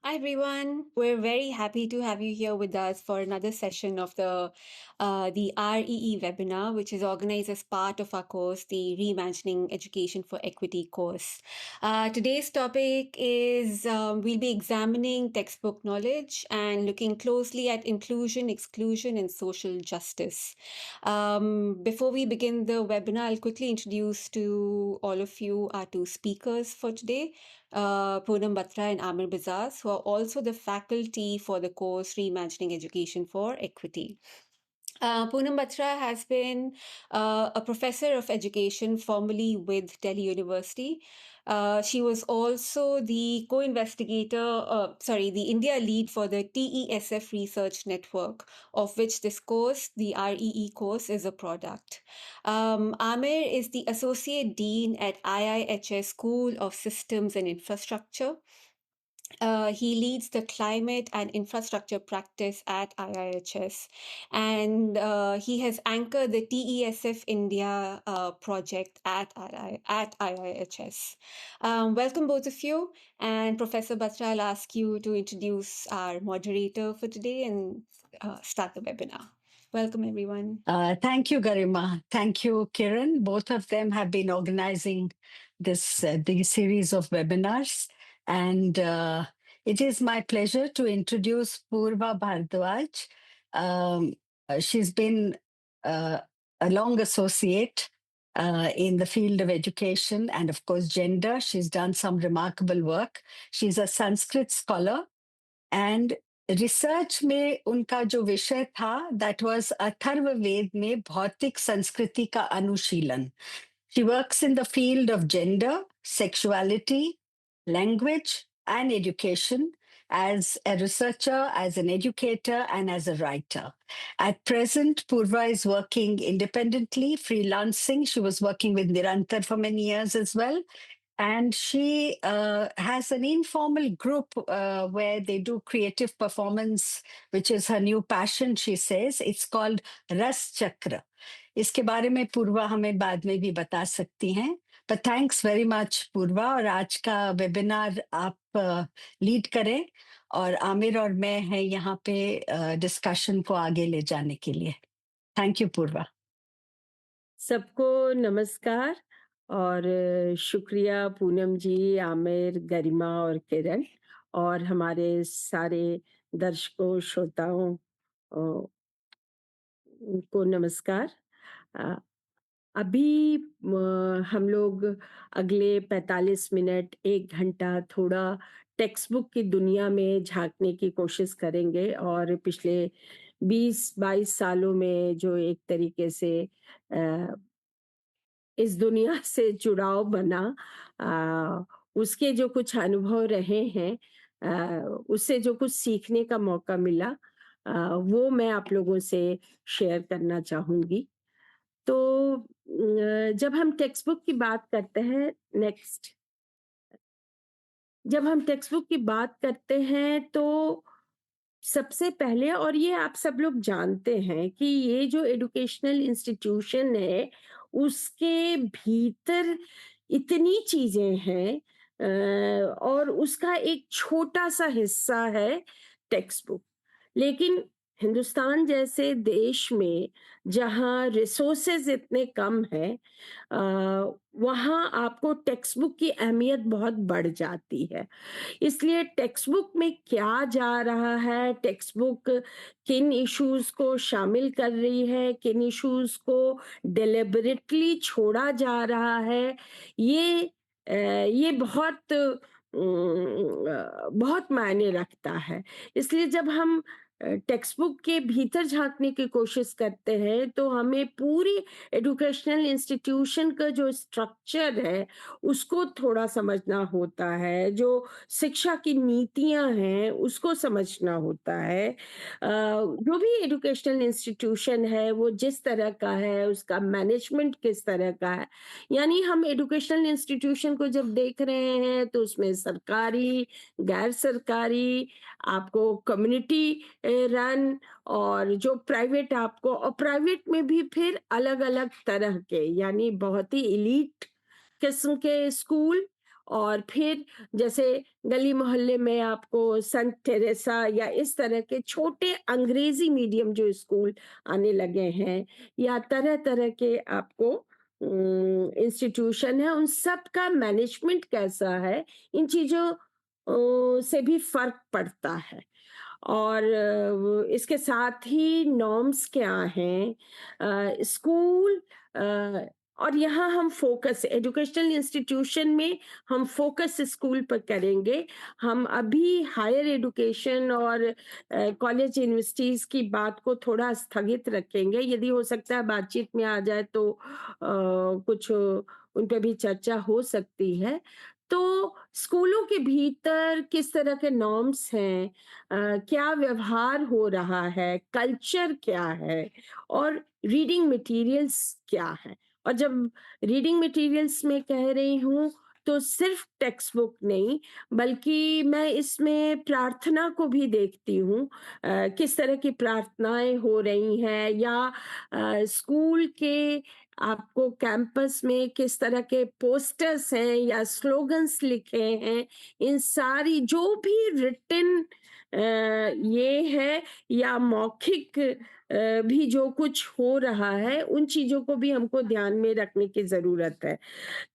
Hi everyone. We're very happy to have you here with us for another session of the REE webinar, which is organized as part of our course, the Reimagining Education for Equity course. Today's topic is we'll be examining textbook knowledge and looking closely at inclusion, exclusion, and social justice. Before we begin the webinar, I'll quickly introduce to all of you our two speakers for today. Poonam Batra and Amir Bazaz, who are also the faculty for the course Reimagining Education for Equity. Poonam Batra has been a professor of education formerly with Delhi University. She was also the the India lead for the TESF Research Network, of which this course, the REE course, is a product. Amir is the Associate Dean at IIHS School of Systems and Infrastructure. He leads the climate and infrastructure practice at IIHS, and he has anchored the TESF India project at IIHS. Welcome, both of you. And Professor Batra, I'll ask you to introduce our moderator for today and start the webinar. Welcome, everyone. Thank you, Garima. Thank you, Kiran. Both of them have been organizing these series of webinars. And it is my pleasure to introduce Purva Bhardwaj. She's been a long associate in the field of education and, of course, gender. She's done some remarkable work. She's a Sanskrit scholar and research में उनका जो विषय था that was Atharvaveda में भौतिक संस्कृति का अनुशीलन. She works in the field of gender, sexuality, language, and education as a researcher, as an educator, and as a writer. At present, Purva is working independently, freelancing. She was working with Nirantar for many years as well. And she has an informal group where they do creative performance, which is her new passion, she says. It's called Ras Chakra. इसके बारे में पूर्वा हमें बाद में भी बता सकती हैं. But thanks very much, पूर्वा. और आज का वेबिनार आप लीड करें और आमिर और मैं हैं यहाँ पे डिस्कशन को आगे ले जाने के लिए. थैंक यू पूर्वा. सबको नमस्कार और शुक्रिया पूनम जी, आमिर, गरिमा और किरण और हमारे सारे दर्शकों, श्रोताओं को नमस्कार. अभी हम लोग अगले 45 मिनट, 1 घंटा थोड़ा टेक्स्ट बुक की दुनिया में झाँकने की कोशिश करेंगे और पिछले 20-22 सालों में जो एक तरीके से इस दुनिया से जुड़ाव बना, उसके जो कुछ अनुभव रहे हैं, उससे जो कुछ सीखने का मौका मिला, वो मैं आप लोगों से शेयर करना चाहूँगी. तो जब हम टेक्स्ट बुक की बात करते हैं जब हम टेक्स्ट बुक की बात करते हैं तो सबसे पहले, और ये आप सब लोग जानते हैं कि ये जो एजुकेशनल इंस्टीट्यूशन है, उसके भीतर इतनी चीज़ें हैं और उसका एक छोटा-सा हिस्सा है टेक्स्ट बुक. लेकिन हिंदुस्तान जैसे देश में जहाँ रिसोर्सेज़ इतने कम हैं, वहाँ आपको टेक्स्ट बुक की अहमियत बहुत बढ़ जाती है. इसलिए टेक्स्ट बुक में क्या जा रहा है, टेक्स्ट बुक किन इश्यूज को शामिल कर रही है, किन इश्यूज को डिलिबरेटली छोड़ा जा रहा है, ये बहुत मायने रखता है. इसलिए जब हम टेक्स्ट बुक के भीतर झांकने की कोशिश करते हैं तो हमें पूरी एजुकेशनल इंस्टीट्यूशन का जो स्ट्रक्चर है उसको थोड़ा समझना होता है, जो शिक्षा की नीतियां हैं उसको समझना होता है. जो भी एजुकेशनल इंस्टीट्यूशन है वो जिस तरह का है, उसका मैनेजमेंट किस तरह का है. यानी हम एजुकेशनल इंस्टीट्यूशन को जब देख रहे हैं तो उसमें सरकारी, गैर सरकारी, आपको कम्युनिटी रन, और जो प्राइवेट आपको, और प्राइवेट में भी फिर अलग अलग तरह के, यानी बहुत ही इलीट किस्म के स्कूल और फिर जैसे गली मोहल्ले में आपको संत टेरेसा या इस तरह के छोटे अंग्रेजी मीडियम जो स्कूल आने लगे हैं, या तरह-तरह के आपको इंस्टीट्यूशन है, उन सब का मैनेजमेंट कैसा है, इन चीज़ों से भी फ़र्क पड़ता है। और इसके साथ ही नॉर्म्स क्या हैं, स्कूल, और यहाँ हम फोकस एजुकेशनल इंस्टीट्यूशन में हम फोकस स्कूल पर करेंगे। हम अभी हायर एजुकेशन और कॉलेज यूनिवर्सिटीज़ की बात को थोड़ा स्थगित रखेंगे। यदि हो सकता है बातचीत में आ जाए तो कुछ उन पे भी चर्चा हो सकती है। तो स्कूलों के भीतर किस तरह के नॉर्म्स हैं, क्या व्यवहार हो रहा है, कल्चर क्या है और रीडिंग मटेरियल्स क्या है। और जब रीडिंग मटेरियल्स में कह रही हूँ तो सिर्फ टेक्स्ट बुक नहीं, बल्कि मैं इसमें प्रार्थना को भी देखती हूँ। किस तरह की प्रार्थनाएं हो रही हैं, या स्कूल के आपको कैंपस में किस तरह के पोस्टर्स हैं या स्लोगन्स लिखे हैं, इन सारी जो भी रिटन ये है या मौखिक भी जो कुछ हो रहा है, उन चीज़ों को भी हमको ध्यान में रखने की ज़रूरत है।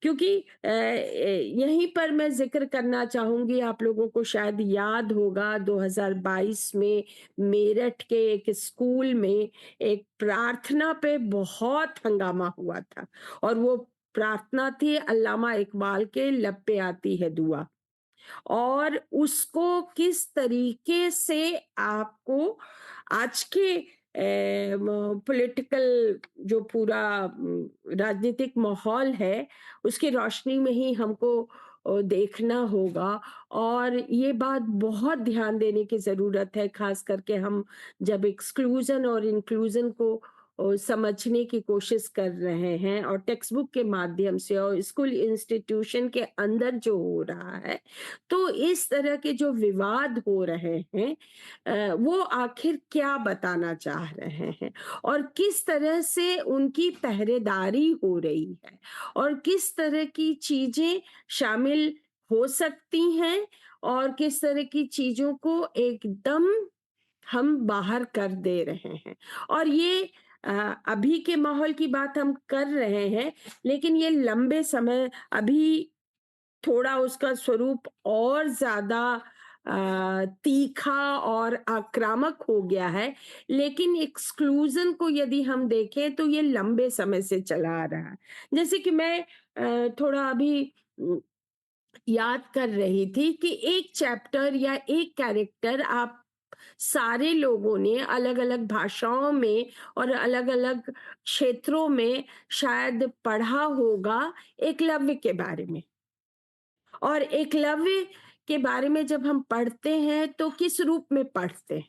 क्योंकि यहीं पर मैं ज़िक्र करना चाहूँगी, आप लोगों को शायद याद होगा 2022 में मेरठ के एक स्कूल में एक प्रार्थना पे बहुत हंगामा हुआ था, और वो प्रार्थना थी अल्लामा इकबाल के लब पे आती है दुआ। और उसको किस तरीके से आपको आज के पॉलिटिकल जो पूरा राजनीतिक माहौल है, उसकी रोशनी में ही हमको देखना होगा। और ये बात बहुत ध्यान देने की ज़रूरत है, खास करके हम जब एक्सक्लूजन और इंक्लूजन को समझने की कोशिश कर रहे हैं, और टेक्स्ट बुक के माध्यम से और स्कूल इंस्टीट्यूशन के अंदर जो हो रहा है, तो इस तरह के जो विवाद हो रहे हैं, वो आखिर क्या बताना चाह रहे हैं, और किस तरह से उनकी पहरेदारी हो रही है, और किस तरह की चीजें शामिल हो सकती हैं, और किस तरह की चीजों को एकदम हम बाहर कर दे रहे हैं। और ये अभी के माहौल की बात हम कर रहे हैं, लेकिन ये लंबे समय अभी थोड़ा उसका स्वरूप और ज़्यादा तीखा और आक्रामक हो गया है। लेकिन एक्सक्लूज़न को यदि हम देखें तो ये लंबे समय से चला आ रहा है। जैसे कि मैं थोड़ा अभी उम, याद कर रही थी कि एक चैप्टर या एक कैरेक्टर आप सारे लोगों ने अलग-अलग भाषाओं में और अलग-अलग क्षेत्रों में शायद पढ़ा होगा, एकलव्य के बारे में। और एकलव्य के बारे में जब हम पढ़ते हैं तो किस रूप में पढ़ते हैं?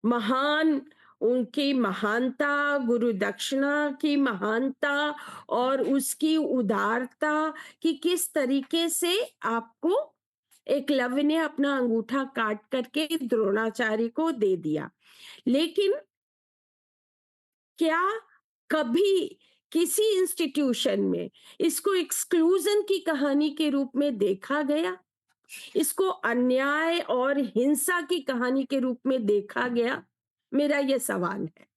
महान, उनकी महानता, गुरु दक्षिणा की महानता और उसकी उदारता कि किस तरीके से आपको एकलव्य ने अपना अंगूठा काट करके द्रोणाचार्य को दे दिया। लेकिन क्या कभी किसी इंस्टीट्यूशन में इसको एक्सक्लूजन की कहानी के रूप में देखा गया? इसको अन्याय और हिंसा की कहानी के रूप में देखा गया? मेरा ये सवाल है।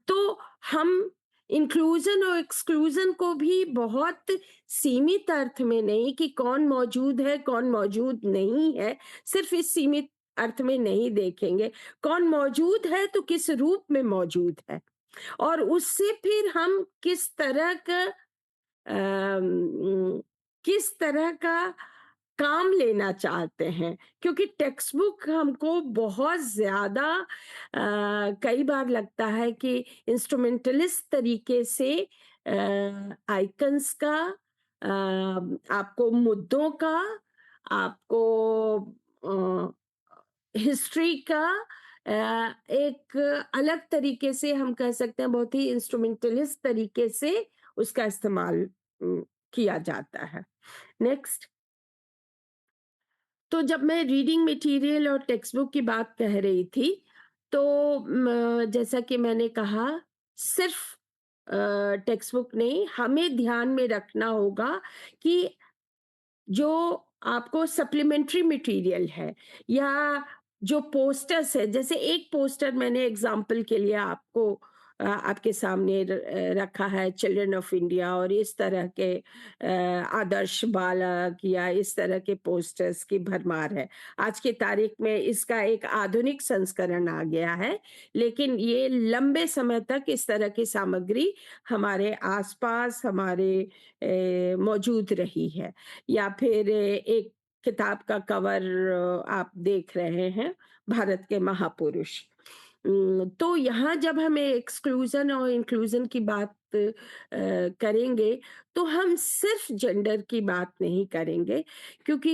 तो हम इंक्लूजन और एक्सक्लूजन को भी बहुत सीमित अर्थ में नहीं कि कौन मौजूद है, कौन मौजूद नहीं है, सिर्फ इस सीमित अर्थ में नहीं देखेंगे। कौन मौजूद है तो किस रूप में मौजूद है, और उससे फिर हम किस तरह का काम लेना चाहते हैं। क्योंकि टेक्स्ट बुक हमको बहुत ज़्यादा कई बार लगता है कि इंस्ट्रूमेंटलिस्ट तरीके से आइकन्स का, आपको मुद्दों का, आपको हिस्ट्री का एक अलग तरीके से हम कह सकते हैं, बहुत ही इंस्ट्रूमेंटलिस्ट तरीके से उसका इस्तेमाल किया जाता है। नेक्स्ट। तो जब मैं रीडिंग मटेरियल और टेक्स्ट बुक की बात कह रही थी, तो जैसा कि मैंने कहा, सिर्फ टेक्स्ट बुक नहीं, हमें ध्यान में रखना होगा कि जो आपको सप्लीमेंट्री मटेरियल है, या जो पोस्टर्स है, जैसे एक पोस्टर मैंने एग्जांपल के लिए आपको आपके सामने रखा है, चिल्ड्रन ऑफ इंडिया और इस तरह के आदर्श बालक या इस तरह के पोस्टर्स की भरमार है। आज की तारीख में इसका एक आधुनिक संस्करण आ गया है, लेकिन ये लंबे समय तक इस तरह की सामग्री हमारे आसपास हमारे मौजूद रही है। या फिर एक किताब का कवर आप देख रहे हैं, भारत के महापुरुष। तो यहाँ जब हम एक्सक्लूजन और इंक्लूजन की बात करेंगे, तो हम सिर्फ जेंडर की बात नहीं करेंगे, क्योंकि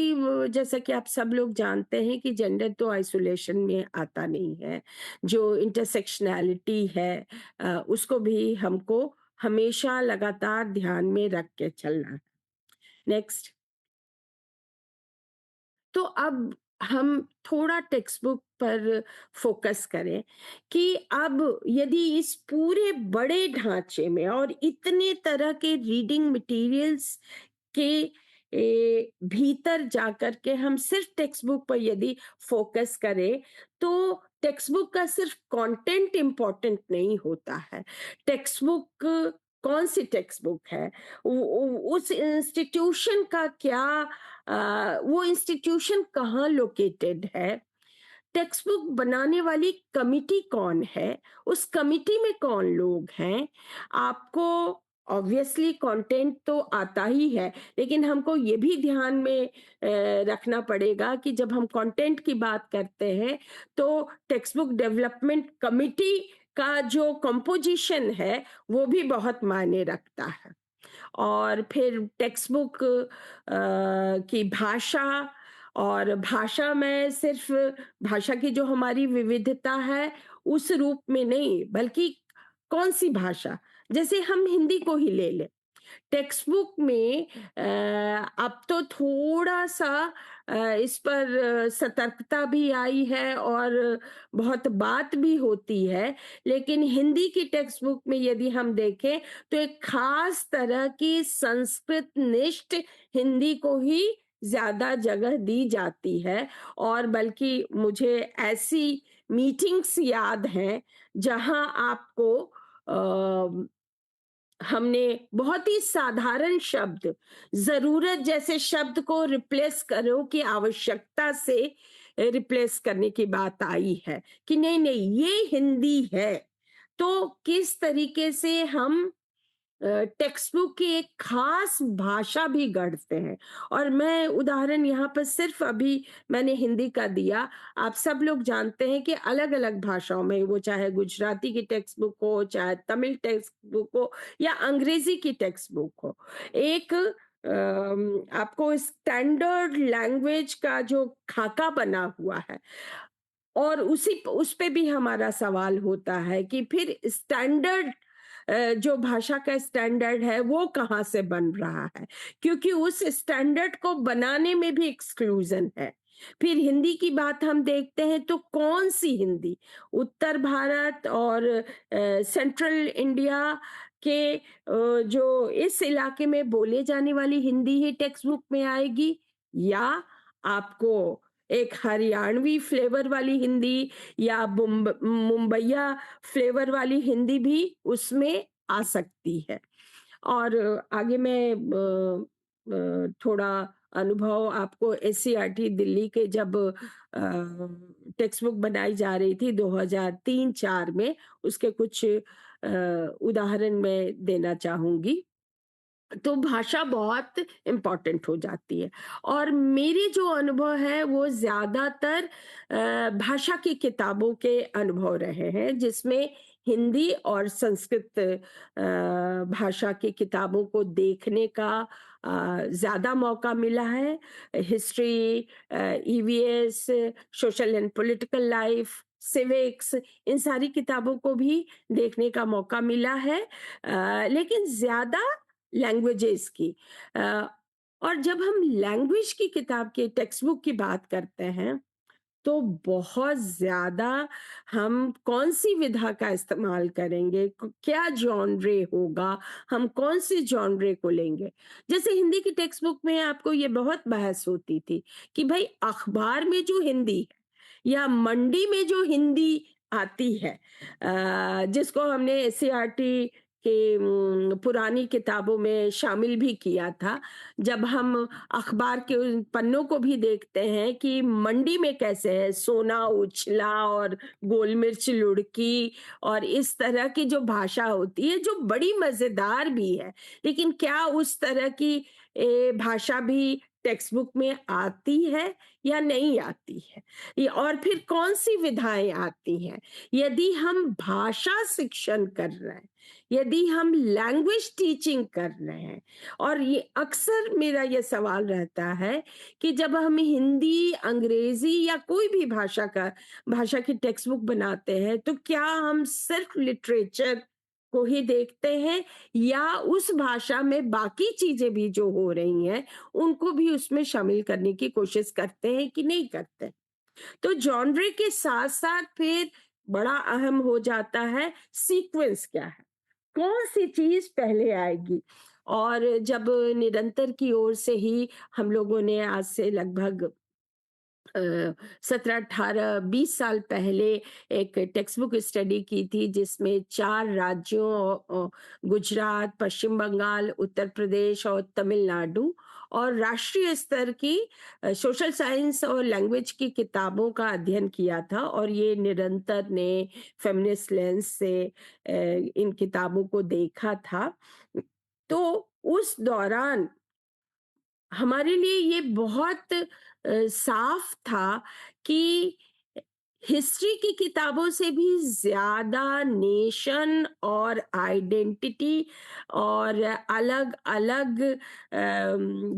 जैसा कि आप सब लोग जानते हैं कि जेंडर तो आइसोलेशन में आता नहीं है। जो इंटरसेक्शनैलिटी है, उसको भी हमको हमेशा लगातार ध्यान में रख के चलना है। नेक्स्ट। तो अब हम थोड़ा टेक्स्ट बुक पर फोकस करें कि अब यदि इस पूरे बड़े ढांचे में और इतने तरह के रीडिंग मटेरियल्स के भीतर जाकर के हम सिर्फ टेक्स्ट बुक पर यदि फोकस करें, तो टेक्स्ट बुक का सिर्फ कंटेंट इम्पोर्टेंट नहीं होता है। टेक्स्ट बुक कौन सी टेक्स्ट बुक है, उस इंस्टीट्यूशन का क्या, वो इंस्टीट्यूशन कहाँ लोकेटेड है, टेक्स्ट बुक बनाने वाली कमिटी कौन है, उस कमिटी में कौन लोग हैं। आपको ऑब्वियसली कंटेंट तो आता ही है, लेकिन हमको ये भी ध्यान में रखना पड़ेगा कि जब हम कंटेंट की बात करते हैं, तो टेक्स्ट बुक डेवलपमेंट कमिटी का जो कंपोजिशन है, वो भी बहुत मायने रखता है। और फिर टेक्स्ट बुक की भाषा, और भाषा में सिर्फ भाषा की जो हमारी विविधता है उस रूप में नहीं, बल्कि कौन सी भाषा, जैसे हम हिंदी को ही ले लें। टेक्स्ट बुक में अब तो थोड़ा-सा इस पर सतर्कता भी आई है और बहुत बात भी होती है, लेकिन हिंदी की टेक्स्ट बुक में यदि हम देखें, तो एक खास तरह की संस्कृत निष्ठ हिंदी को ही ज़्यादा जगह दी जाती है। और बल्कि मुझे ऐसी मीटिंग्स याद हैं, जहाँ आपको अ हमने बहुत ही साधारण शब्द, ज़रूरत जैसे शब्द को रिप्लेस करो की आवश्यकता से रिप्लेस करने की बात आई है कि नहीं, नहीं, ये हिंदी है। तो किस तरीके से हम टेक्स्ट बुक की एक खास भाषा भी गढ़ते हैं। और मैं उदाहरण यहाँ पर सिर्फ अभी मैंने हिंदी का दिया। आप सब लोग जानते हैं कि अलग-अलग भाषाओं में, वो चाहे गुजराती की टेक्स्ट बुक हो, चाहे तमिल टेक्स्ट बुक हो या अंग्रेजी की टेक्स्ट बुक हो, एक आपको स्टैंडर्ड लैंग्वेज का जो खाका बना हुआ है, और उसी उस पे भी हमारा सवाल होता है कि फिर स्टैंडर्ड जो भाषा का स्टैंडर्ड है वो कहाँ से बन रहा है, क्योंकि उस स्टैंडर्ड को बनाने में भी एक्सक्लूजन है। फिर हिंदी की बात हम देखते हैं, तो कौन सी हिंदी, उत्तर भारत और सेंट्रल इंडिया के जो इस इलाके में बोले जाने वाली हिंदी ही टेक्स्ट बुक में आएगी, या आपको एक हरियाणवी फ्लेवर वाली हिंदी या मुंबईया फ्लेवर वाली हिंदी भी उसमें आ सकती है। और आगे मैं थोड़ा अनुभव आपको एससीईआरटी दिल्ली के जब टेक्स्ट बुक बनाई जा रही थी 2003-4 में, उसके कुछ उदाहरण मैं देना चाहूंगी। तो भाषा बहुत इम्पोर्टेंट हो जाती है। और मेरे जो अनुभव है वो ज़्यादातर भाषा की किताबों के अनुभव रहे हैं, जिसमें हिंदी और संस्कृत भाषा की किताबों को देखने का ज़्यादा मौका मिला है। History, EVS, social and political life, civics, इन सारी किताबों को भी देखने का मौका मिला है। लेकिन ज़्यादा लैंग्वेजेस की। अ, और जब हम लैंग्वेज की किताब के टेक्स्ट बुक की बात करते हैं, तो बहुत ज़्यादा हम कौन-सी विधा का इस्तेमाल करेंगे, क क्या जॉनरे होगा, हम कौन-से जॉनरे को लेंगे। जैसे हिंदी की टेक्स्ट बुक में आपको ये बहुत बहस होती थी कि भई अखबार में जो हिंदी है या मंडी में जो हिंदी आती है, जिसको हमने एससीईआरटी के पुरानी किताबों में शामिल भी किया था। जब हम अखबार के उन पन्नों को भी देखते हैं कि मंडी में कैसे है, सोना उछला और गोल मिर्च लुढ़की और इस तरह की जो भाषा होती है, जो बड़ी मज़ेदार भी है। लेकिन क्या उस तरह की भाषा भी टेक्स्ट बुक में आती है या नहीं आती है? ये और फिर कौन-सी विधाएँ आती हैं? यदि हम भाषा शिक्षण कर रहे हैं, यदि हम लैंग्वेज टीचिंग कर रहे हैं, और ये अक्सर मेरा ये सवाल रहता है कि जब हम हिंदी, अंग्रेजी या कोई भी भाषा की टेक्स्ट बुक बनाते हैं, तो क्या हम सिर्फ लिटरेचर को ही देखते हैं या उस भाषा में बाकी चीजें भी जो हो रही हैं, उनको भी उसमें शामिल करने की कोशिश करते हैं कि नहीं करते? तो जॉनरे के साथ-साथ फिर बड़ा अहम हो जाता है सीक्वेंस क्या है? कौन-सी चीज़ पहले आएगी? और जब निरंतर की ओर से ही हम लोगों ने आज से लगभग 17, 18, 20 साल पहले एक टेक्स्ट बुक स्टडी की थी जिसमें 4 राज्यों गुजरात, पश्चिम बंगाल, उत्तर प्रदेश और तमिलनाडु और राष्ट्रीय स्तर की सोशल साइंस और लैंग्वेज की किताबों का अध्ययन किया था, और ये निरंतर ने फेमिनिस्ट लेंस से इन किताबों को देखा था। तो उस दौरान हमारे लिए ये बहुत साफ था कि हिस्ट्री की किताबों से भी ज़्यादा नेशन और आइडेंटिटी और अलग-अलग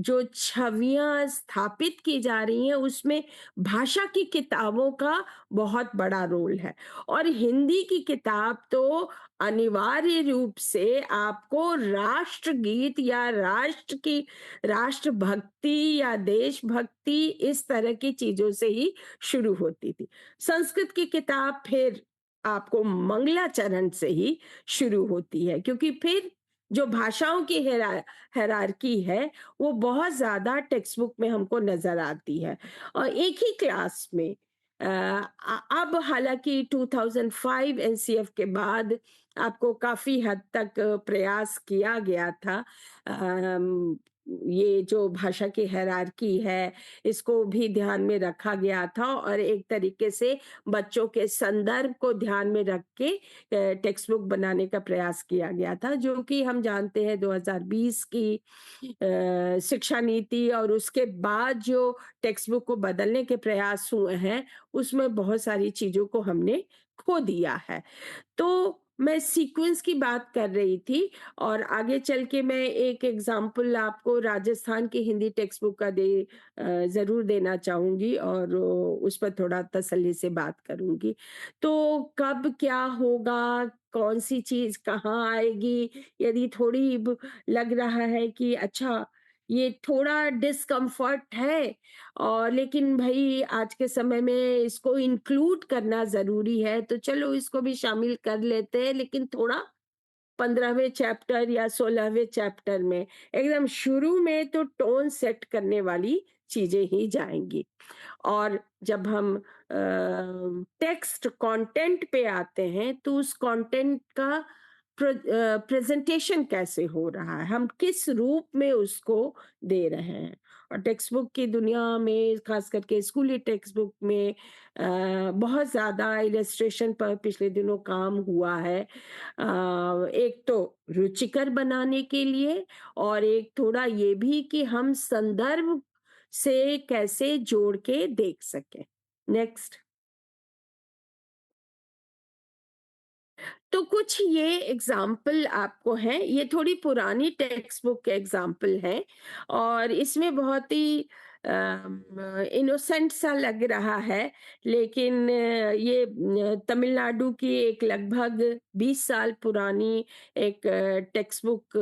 जो छवियाँ स्थापित की जा रही हैं, उसमें भाषा की किताबों का बहुत बड़ा रोल है। और हिंदी की किताब तो अनिवार्य रूप से आपको राष्ट्रगीत या राष्ट्रभक्ति या देशभक्ति इस तरह की चीज़ों से ही शुरू होती थी। संस्कृत की किताब फिर आपको मंगलाचरण से ही शुरू होती है, क्योंकि फिर जो भाषाओं की हायरार्की है, वो बहुत ज़्यादा टेक्स्ट बुक में हमको नज़र आती है। और एक ही क्लास में अब हालाँकि 2005 एनसीएफ के बाद आपको काफ़ी हद तक प्रयास किया गया था। ये जो भाषा की हायरार्की है, इसको भी ध्यान में रखा गया था और एक तरीके से बच्चों के संदर्भ को ध्यान में रख के टेक्स्ट बुक बनाने का प्रयास किया गया था, जो कि हम जानते हैं 2020 की शिक्षा नीति और उसके बाद जो टेक्स्ट बुक को बदलने के प्रयास हुए हैं, उसमें बहुत सारी चीज़ों को हमने खो दिया है। तो मैं सीक्वेंस की बात कर रही थी और आगे चल के मैं एक एग्जाम्पल आपको राजस्थान की हिंदी टेक्स्ट बुक का ज़रूर देना चाहूँगी और उस पर थोड़ा तसल्ली से बात करूँगी। तो कब क्या होगा, कौन-सी चीज़ कहाँ आएगी, यदि थोड़ी लग रहा है कि अच्छा, ये थोड़ा डिस्कम्फर्ट है और लेकिन भई आज के समय में इसको इंक्लूड करना ज़रूरी है, तो चलो इसको भी शामिल कर लेते हैं, लेकिन थोड़ा 15वें चैप्टर या 16वें चैप्टर में, एकदम शुरू में तो टोन सेट करने वाली चीज़ें ही जाएँगी। और जब हम टेक्स्ट कंटेंट पे आते हैं, तो उस कंटेंट का प्रेज़ेंटेशन कैसे हो रहा है, हम किस रूप में उसको दे रहे हैं। और टेक्स्ट बुक की दुनिया में ख़ास करके स्कूली टेक्स्ट बुक में बहुत ज़्यादा इलस्ट्रेशन पर पिछले दिनों काम हुआ है। एक तो रुचिकर बनाने के लिए और एक थोड़ा ये भी कि हम संदर्भ से कैसे जोड़ के देख सकें। नेक्स्ट। तो कुछ ये एग्जाम्पल आपको हैं, ये थोड़ी पुरानी टेक्स्ट बुक के एग्जाम्पल हैं और इसमें बहुत ही इनोसेंट सा लग रहा है, लेकिन ये तमिलनाडु की एक लगभग 20 साल पुरानी एक टेक्स्ट बुक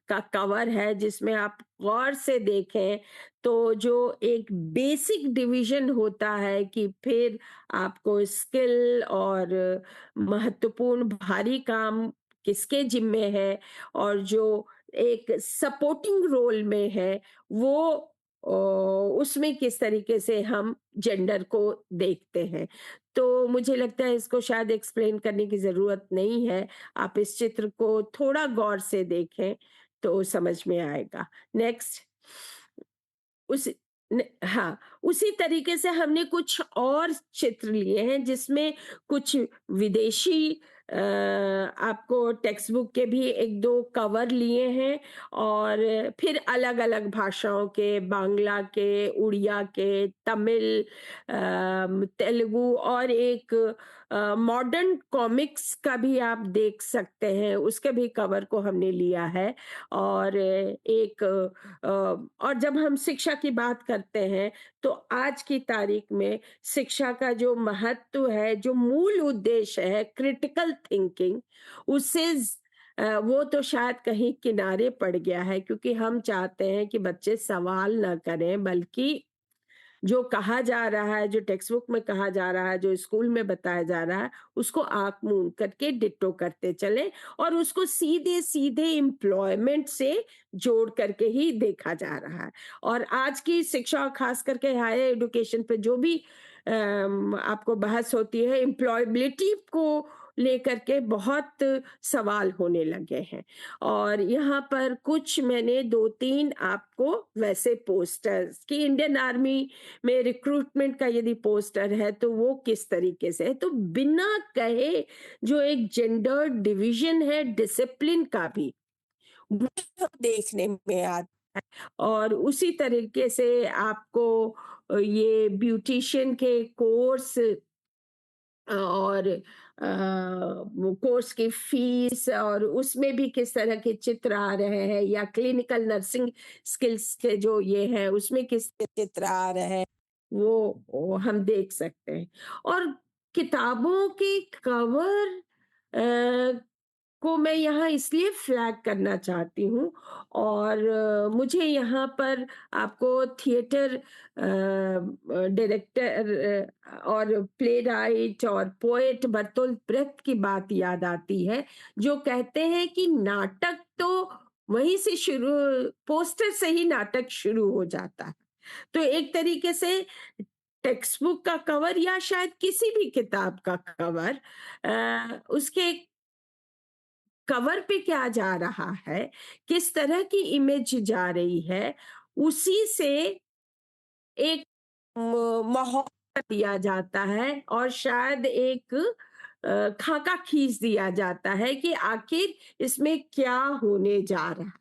का कवर है, जिसमें आप गौर से देखें तो जो एक बेसिक डिवीजन होता है कि फिर आपको स्किल और महत्वपूर्ण भारी काम किसके जिम्मे है, और जो एक सपोर्टिंग रोल में है वो उसमें किस तरीके से हम जेंडर को देखते हैं। तो मुझे लगता है इसको शायद एक्सप्लेन करने की ज़रूरत नहीं है। आप इस चित्र को थोड़ा गौर से देखें तो समझ में आएगा। नेक्स्ट। उस हाँ, उसी तरीके से हमने कुछ और चित्र लिए हैं जिसमें कुछ विदेशी आपको टेक्स्ट बुक के भी 1-2 कवर लिए हैं, और फिर अलग-अलग भाषाओं के, बांग्ला के, उड़िया के, तमिल, तेलुगु, और एक मॉडर्न कॉमिक्स का भी आप देख सकते हैं, उसके भी कवर को हमने लिया है। और और जब हम शिक्षा की बात करते हैं तो आज की तारीख में शिक्षा का जो महत्व है, जो मूल उद्देश्य है क्रिटिकल थिंकिंग, उससे वो तो शायद कहीं किनारे पड़ गया है, क्योंकि हम चाहते हैं कि बच्चे सवाल ना करें, बल्कि जो कहा जा रहा है, जो टेक्स्ट बुक में कहा जा रहा है, जो स्कूल में बताया जा रहा है, उसको आँख मूंद करके डिट्टो करते चलें, और उसको सीधे-सीधे एम्प्लॉयमेंट से जोड़ करके ही देखा जा रहा है। और आज की शिक्षा और खास करके हायर एजुकेशन पे जो भी आपको बहस होती है, एम्प्लॉयबिलिटी को लेकर के बहुत सवाल होने लगे हैं। और यहाँ पर कुछ मैंने 2-3 आपको वैसे पोस्टर्स कि इंडियन आर्मी में रिक्रूटमेंट का यदि पोस्टर है तो वो किस तरीके से है, तो बिना कहे जो एक जेंडर डिवीजन है डिसिप्लिन का भी, वो देखने में आता है। और उसी तरीके से आपको ये ब्यूटिशियन के कोर्स और वो कोर्स की फीस, और उसमें भी किस तरह के चित्र आ रहे हैं, या क्लिनिकल नर्सिंग स्किल्स के जो ये हैं उसमें किस चित्र आ रहे हैं, वो हम देख सकते हैं। और किताबों के कवर को मैं यहाँ इसलिए फ्लैग करना चाहती हूँ, और मुझे यहाँ पर आपको थिएटर डायरेक्टर और प्लेराइट और पोएट बर्तोल्ट ब्रेख्त की बात याद आती है, जो कहते हैं कि नाटक तो वहीं से शुरू, पोस्टर से ही नाटक शुरू हो जाता है। तो एक तरीके से टेक्स्ट बुक का कवर या शायद किसी भी किताब का कवर, उसके कवर पे क्या जा रहा है, किस तरह की इमेज जा रही है, उसी से एक माहौल दिया जाता है, और शायद एक खाका खींच दिया जाता है कि आखिर इसमें क्या होने जा रहा है।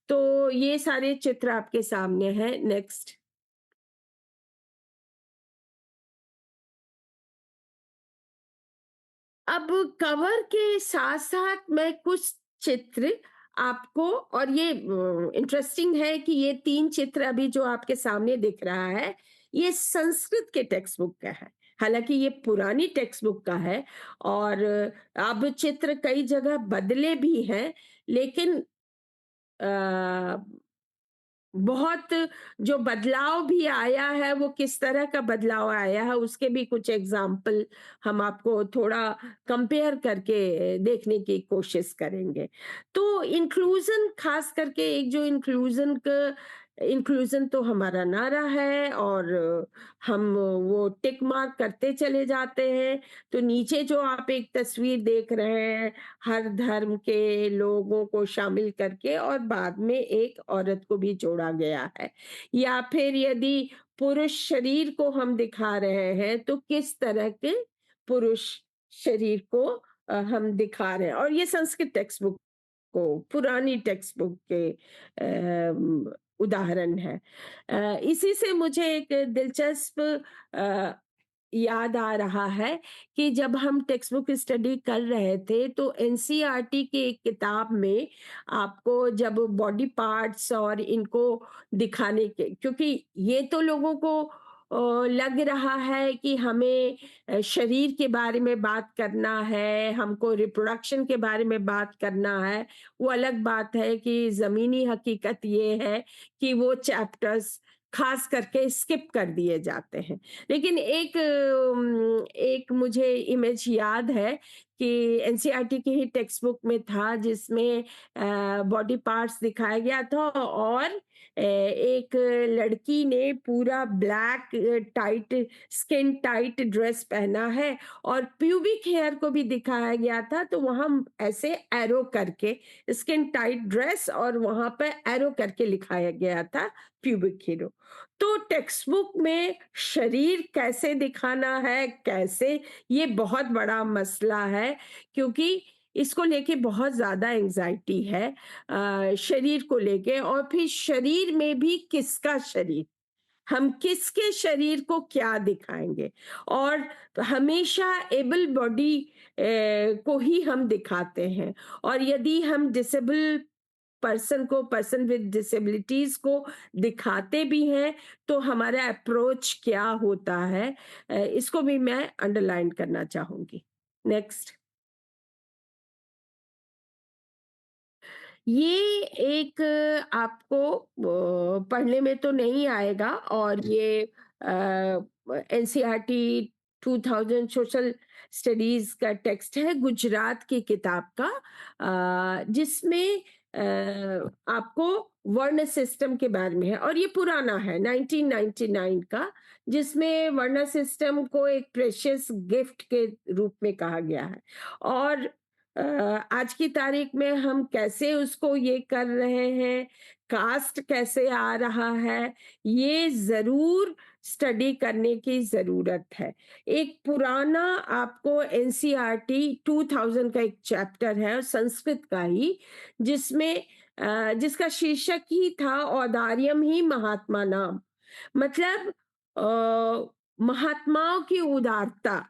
तो ये सारे चित्र आपके सामने हैं। नेक्स्ट। अब कवर के साथ-साथ मैं कुछ चित्र आपको, और ये इंटरेस्टिंग है कि ये 3 चित्र अभी जो आपके सामने दिख रहा है, ये संस्कृत के टेक्स्ट बुक का है। हालाँकि ये पुरानी टेक्स्ट बुक का है, और अब चित्र कई जगह बदले भी हैं, लेकिन अ बहुत जो बदलाव भी आया है, वो किस तरह का बदलाव आया है, उसके भी कुछ एग्जाम्पल हम आपको थोड़ा कंपेयर करके देखने की कोशिश करेंगे। तो इंक्लूजन, खास करके एक जो इंक्लूजन तो हमारा नारा है, और हम वो टिक मार्क करते चले जाते हैं। तो नीचे जो आप एक तस्वीर देख रहे हैं, हर धर्म के लोगों को शामिल करके, और बाद में एक औरत को भी जोड़ा गया है। या फिर यदि पुरुष शरीर को हम दिखा रहे हैं तो किस तरह के पुरुष शरीर को हम दिखा रहे हैं, और ये संस्कृत टेक्स्ट बुक को, पुरानी टेक्स्ट बुक के उदाहरण है। इसी से मुझे एक दिलचस्प याद आ रहा है कि जब हम टेक्स्ट बुक स्टडी कर रहे थे तो एनसीईआरटी की एक किताब में आपको जब बॉडी पार्ट्स और इनको दिखाने के, क्योंकि ये तो लोगों को लग रहा है कि हमें शरीर के बारे में बात करना है, हमको रिप्रोडक्शन के बारे में बात करना है। वो अलग बात है कि ज़मीनी हकीकत ये है कि वो चैप्टर्स खास करके स्किप कर दिए जाते हैं। लेकिन एक मुझे इमेज याद है कि एनसीईआरटी की ही टेक्स्ट बुक में था जिसमें बॉडी पार्ट्स दिखाया गया था और एक लड़की ने पूरा black tight skin tight dress पहना है और प्यूबिक हेयर को भी दिखाया गया था, तो वहां ऐसे एरो करके स्किन टाइट ड्रेस और वहां पे एरो करके लिखाया गया था प्यूबिक हेयर। तो टेक्स्ट बुक में शरीर कैसे दिखाना है, कैसे, ये बहुत बड़ा मसला है, क्योंकि इसको लेके बहुत ज़्यादा एंग्जायटी है शरीर को लेके, और फिर शरीर में भी किसका शरीर, हम किसके शरीर को क्या दिखाएंगे, और हमेशा एबल बॉडी को ही हम दिखाते हैं, और यदि हम डिसेबल पर्सन विद डिसेबिलिटीज को दिखाते भी हैं तो हमारा अप्रोच क्या होता है, इसको भी मैं अंडरलाइन करना चाहूंगी। नेक्स्ट। ये एक आपको पढ़ने में तो नहीं आएगा, और ये एनसीईआरटी 2000 सोशल स्टडीज का टेक्स्ट है, गुजरात की किताब का, जिसमें आपको वर्ण सिस्टम के बारे में है, और ये पुराना है 1999 का, जिसमें वर्ण सिस्टम को एक प्रेशियस गिफ्ट के रूप में कहा गया है, और आज की तारीख में हम कैसे उसको ये कर रहे हैं, कास्ट कैसे आ रहा है, ये जरूर स्टडी करने की जरूरत है। एक पुराना आपको एनसीईआरटी 2000 का एक चैप्टर है संस्कृत का ही, जिसमें जिसका शीर्षक ही था औदार्यम ही महात्मा नाम, मतलब महात्माओं की उदारता।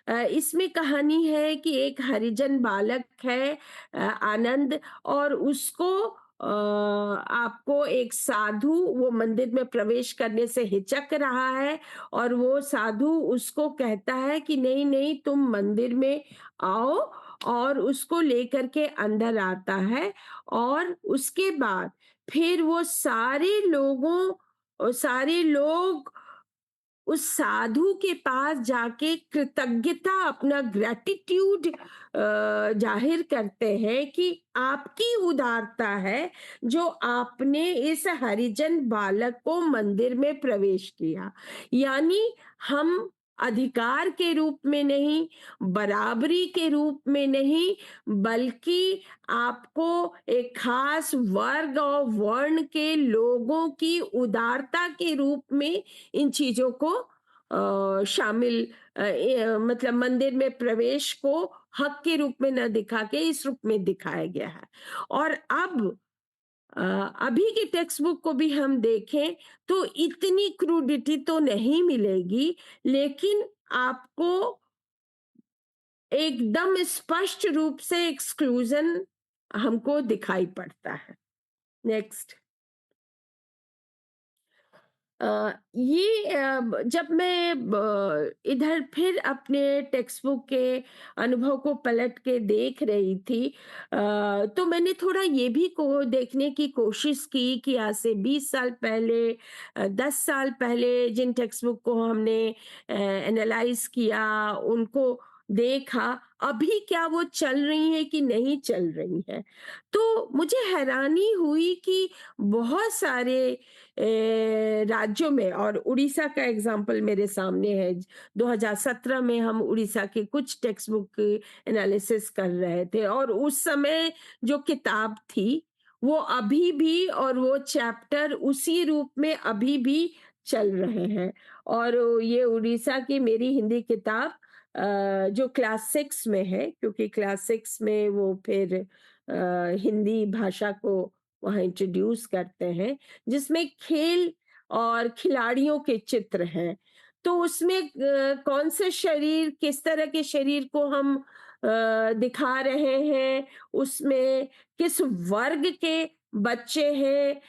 इसमें कहानी है कि एक हरिजन बालक है आनंद, और उसको आपको एक साधु, वो मंदिर में प्रवेश करने से हिचक रहा है, और वो साधु उसको कहता है कि नहीं नहीं तुम मंदिर में आओ, और उसको लेकर के अंदर आता है, और उसके बाद फिर वो सारे लोग उस साधु के पास जाके कृतज्ञता, अपना ग्रेटिट्यूड जाहिर करते हैं कि आपकी उदारता है जो आपने इस हरिजन बालक को मंदिर में प्रवेश किया। यानी हम अधिकार के रूप में नहीं, बराबरी के रूप में नहीं, बल्कि आपको एक खास वर्ग और वर्ण के लोगों की उदारता के रूप में इन चीजों को शामिल, मतलब मंदिर में प्रवेश को हक के रूप में न दिखा के इस रूप में दिखाया गया है। और अब अ, अभी की टेक्स्ट बुक को भी हम देखें तो इतनी क्रूडिटी तो नहीं मिलेगी, लेकिन आपको एकदम स्पष्ट रूप से एक्सक्लूजन हमको दिखाई पड़ता है। नेक्स्ट। जब मैं इधर फिर अपने टेक्स्ट बुक के अनुभव को पलट के देख रही थी, तो मैंने थोड़ा ये भी को देखने की कोशिश की कि आज से 20 साल पहले, 10 साल पहले जिन टेक्स्ट बुक को हमने एनालाइज किया, उनको देखा, अभी क्या वो चल रही है कि नहीं चल रही है। तो मुझे हैरानी हुई कि बहुत सारे राज्यों में, और उड़ीसा का एग्जाम्पल मेरे सामने है, 2017 में हम उड़ीसा के कुछ टेक्स्ट बुक एनालिसिस कर रहे थे, और उस समय जो किताब थी वो अभी भी, और वो चैप्टर उसी रूप में अभी भी चल रहे हैं। और ये उड़ीसा की मेरी हिंदी किताब जो क्लास 6 में है, क्योंकि क्लास 6 में वो फिर हिंदी भाषा को वहाँ इंट्रोड्यूस करते हैं, जिसमें खेल और खिलाड़ियों के चित्र हैं। तो उसमें कौन से शरीर, किस तरह के शरीर को हम दिखा रहे हैं, उसमें किस वर्ग के बच्चे हैं,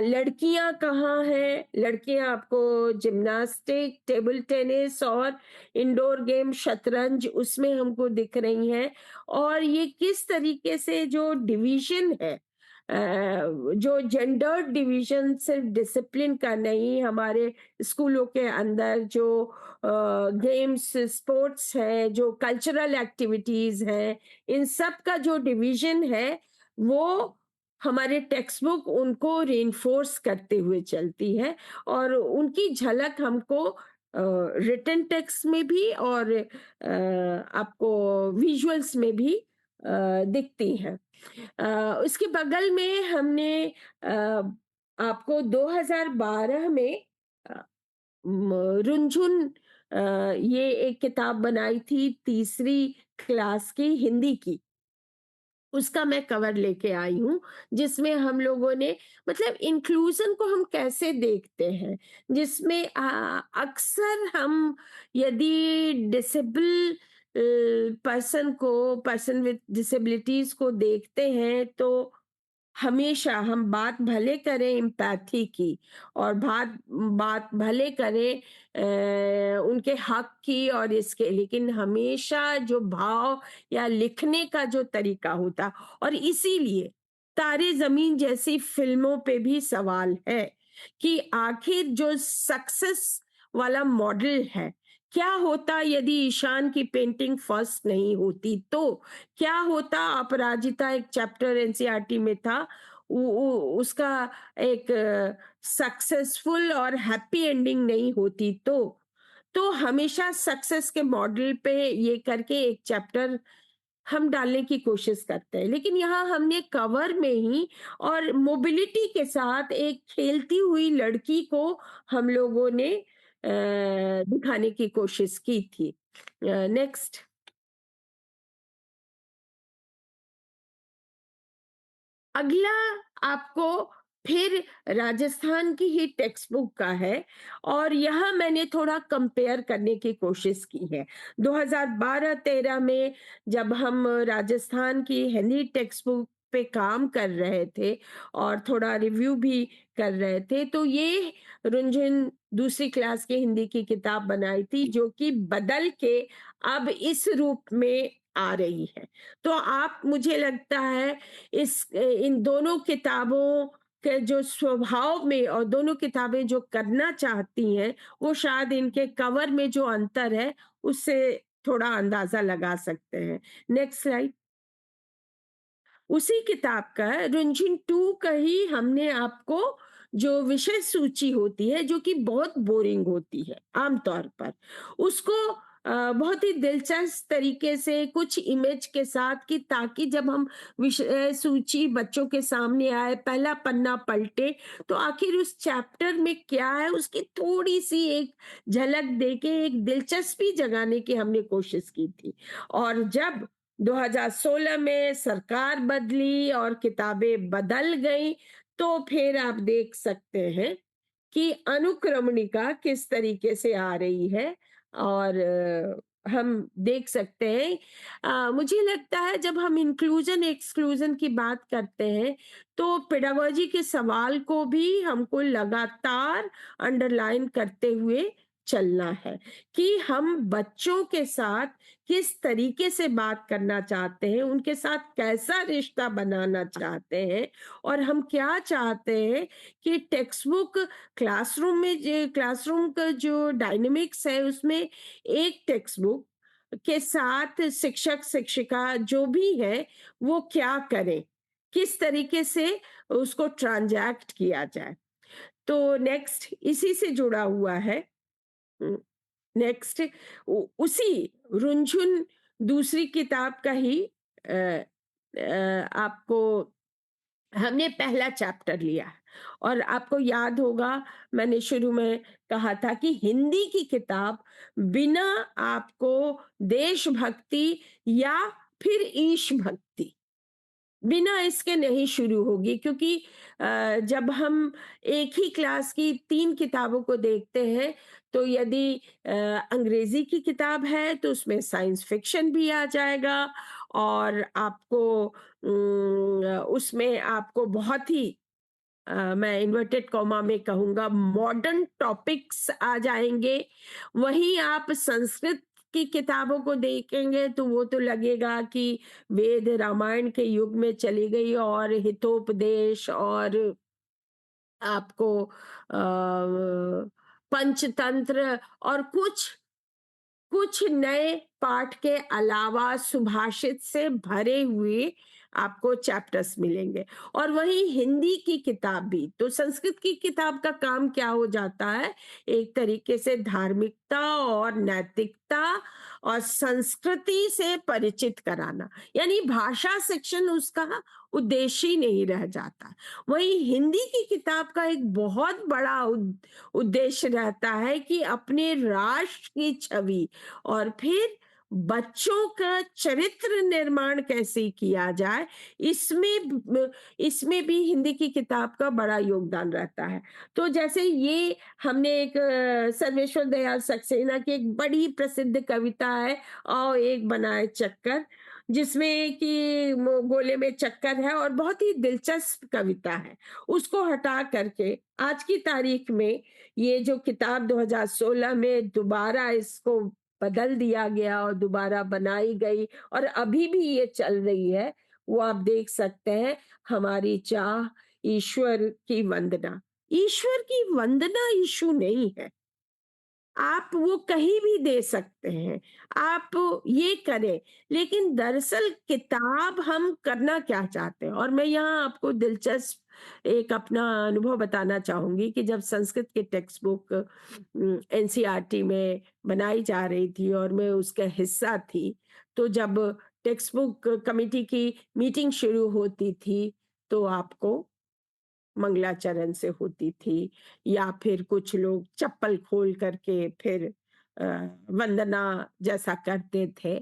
लड़कियां कहाँ हैं, लड़कियां आपको जिम्नास्टिक, टेबल टेनिस और इंडोर गेम शतरंज उसमें हमको दिख रही हैं। और ये किस तरीके से जो डिवीजन है, जो जेंडर डिवीजन सिर्फ डिसिप्लिन का नहीं, हमारे स्कूलों के अंदर जो गेम्स, स्पोर्ट्स है, जो कल्चरल एक्टिविटीज है, इन सब का जो डिवीजन है, वो हमारे टेक्स्ट बुक उनको रेनफोर्स करते हुए चलती है। और उनकी झलक हमको रिटन टेक्स्ट में भी और आपको विजुअल्स में भी दिखती है। उसके बगल में हमने आपको 2012 में अ, रुनझुन ये एक किताब बनाई थी तीसरी क्लास की हिंदी की, उसका मैं कवर लेके आई हूँ, जिसमें हम लोगों ने मतलब इंक्लूजन को हम कैसे देखते हैं, जिसमें अक्सर हम यदि डिसेबल पर्सन विद डिसेबिलिटीज को देखते हैं, तो हमेशा हम बात भले करें एम्पैथी की, और बात बात भले करें उनके हक की और इसके, लेकिन हमेशा जो भाव या लिखने का जो तरीका होता, और इसीलिए तारे जमीन जैसी फिल्मों पे भी सवाल है कि आखिर जो सक्सेस वाला मॉडल है, क्या होता यदि ईशान की पेंटिंग फर्स्ट नहीं होती, तो क्या होता अपराजिता एक चैप्टर एनसीईआरटी में था, उसका एक सक्सेसफुल और हैप्पी एंडिंग नहीं होती, तो हमेशा सक्सेस के मॉडल पे ये करके एक चैप्टर हम डालने की कोशिश करते हैं, लेकिन यहाँ हमने कवर में ही और मोबिलिटी के साथ एक खेलती हुई लड़की को हम लोगों ने दिखाने की कोशिश की थी। नेक्स्ट। अगला आपको फिर राजस्थान की ही टेक्स्ट बुक का है, और यहाँ मैंने थोड़ा कंपेयर करने की कोशिश की है। 2012-13 में जब हम राजस्थान की हिंदी टेक्स्ट बुक पे काम कर रहे थे और थोड़ा रिव्यू भी कर रहे थे, तो ये रुंझुन दूसरी क्लास की हिंदी की किताब बनाई थी, जो कि बदल के अब इस रूप में आ रही है। तो आप, मुझे लगता है, इस इन दोनों किताबों के जो स्वभाव में और दोनों किताबें जो करना चाहती हैं, वो शायद इनके कवर में जो अंतर है उससे थोड़ा अंदाजा लगा सकते हैं। Next slide. उसी किताब का रुंझुन 2 का ही हमने आपको जो विषय सूची होती है, जो कि बहुत बोरिंग होती है आमतौर पर, उसको बहुत ही दिलचस्प तरीके से कुछ इमेज के साथ, कि ताकि जब हम विषय सूची बच्चों के सामने आए, पहला पन्ना पलटे, तो आखिर उस चैप्टर में क्या है उसकी थोड़ी सी एक झलक देके एक दिलचस्पी जगाने की हमने कोशिश की थी। और जब 2016 में सरकार बदली और किताबें बदल गई, तो फिर आप देख सकते हैं कि अनुक्रमणिका किस तरीके से आ रही है। और हम देख सकते हैं, मुझे लगता है जब हम इंक्लूजन एक्सक्लूजन की बात करते हैं, तो पेडागोजी के सवाल को भी हमको लगातार अंडरलाइन करते हुए चलना है, कि हम बच्चों के साथ किस तरीके से बात करना चाहते हैं, उनके साथ कैसा रिश्ता बनाना चाहते हैं, और हम क्या चाहते हैं कि टेक्स्ट बुक क्लासरूम में, जो क्लासरूम का जो डायनेमिक्स है, उसमें एक टेक्स्ट बुक के साथ शिक्षक शिक्षिका जो भी है वो क्या करें, किस तरीके से उसको ट्रांजैक्ट किया जाए। तो नेक्स्ट इसी से जुड़ा हुआ है। नेक्स्ट उसी रुंझुन दूसरी किताब का ही आपको हमने पहला चैप्टर लिया, और आपको याद होगा मैंने शुरू में कहा था कि हिंदी की किताब बिना आपको देशभक्ति या फिर ईश भक्ति बिना इसके नहीं शुरू होगी, क्योंकि जब हम एक ही क्लास की 3 किताबों को देखते हैं, तो यदि अंग्रेज़ी की किताब है तो उसमें साइंस फ़िक्शन भी आ जाएगा, और आपको उसमें आपको बहुत ही मैं इन्वर्टेड कॉमा में कहूँगा मॉडर्न टॉपिक्स आ जाएँगे। वहीं आप संस्कृत की किताबों को देखेंगे तो वो तो लगेगा कि वेद रामायण के युग में चली गई, और हितोपदेश और आपको पंचतंत्र और कुछ नए पाठ के अलावा सुभाषित से भरे हुए आपको चैप्टर्स मिलेंगे। और वहीं हिंदी की किताब भी, तो संस्कृत की किताब का काम क्या हो जाता है, एक तरीके से धार्मिकता और नैतिकता और संस्कृति से परिचित कराना, यानी भाषा शिक्षण उसका उद्देश्य ही नहीं रह जाता। वहीं हिंदी की किताब का एक बहुत बड़ा उद्देश्य रहता है कि अपने राष्ट्र की छवि और फिर बच्चों का चरित्र निर्माण कैसे किया जाए, इसमें भी हिंदी की किताब का बड़ा योगदान रहता है। तो जैसे ये हमने एक सर्वेश्वर दयाल सक्सेना की एक बड़ी प्रसिद्ध कविता है, आओ एक बनाए चक्कर, जिसमें कि गोले में चक्कर है और बहुत ही दिलचस्प कविता है। उसको हटा करके आज की तारीख में ये जो किताब 2016 में दोबारा इसको बदल दिया गया और दोबारा बनाई गई और अभी भी ये चल रही है, वो आप देख सकते हैं, हमारी चाह ईश्वर की वंदना। ईश्वर की वंदना इश्यू नहीं है, आप वो कहीं भी दे सकते हैं, आप ये करें, लेकिन दरअसल किताब हम करना क्या चाहते हैं। और मैं यहाँ आपको दिलचस्प एक अपना अनुभव बताना चाहूँगी कि जब संस्कृत की टेक्स्ट बुक एनसीईआरटी में बनाई जा रही थी और मैं उसका हिस्सा थी, तो जब टेक्स्ट बुक कमिटी की मीटिंग शुरू होती थी, तो आपको मंगलाचरण से होती थी, या फिर कुछ लोग चप्पल खोल करके फिर अ, वंदना जैसा करते थे,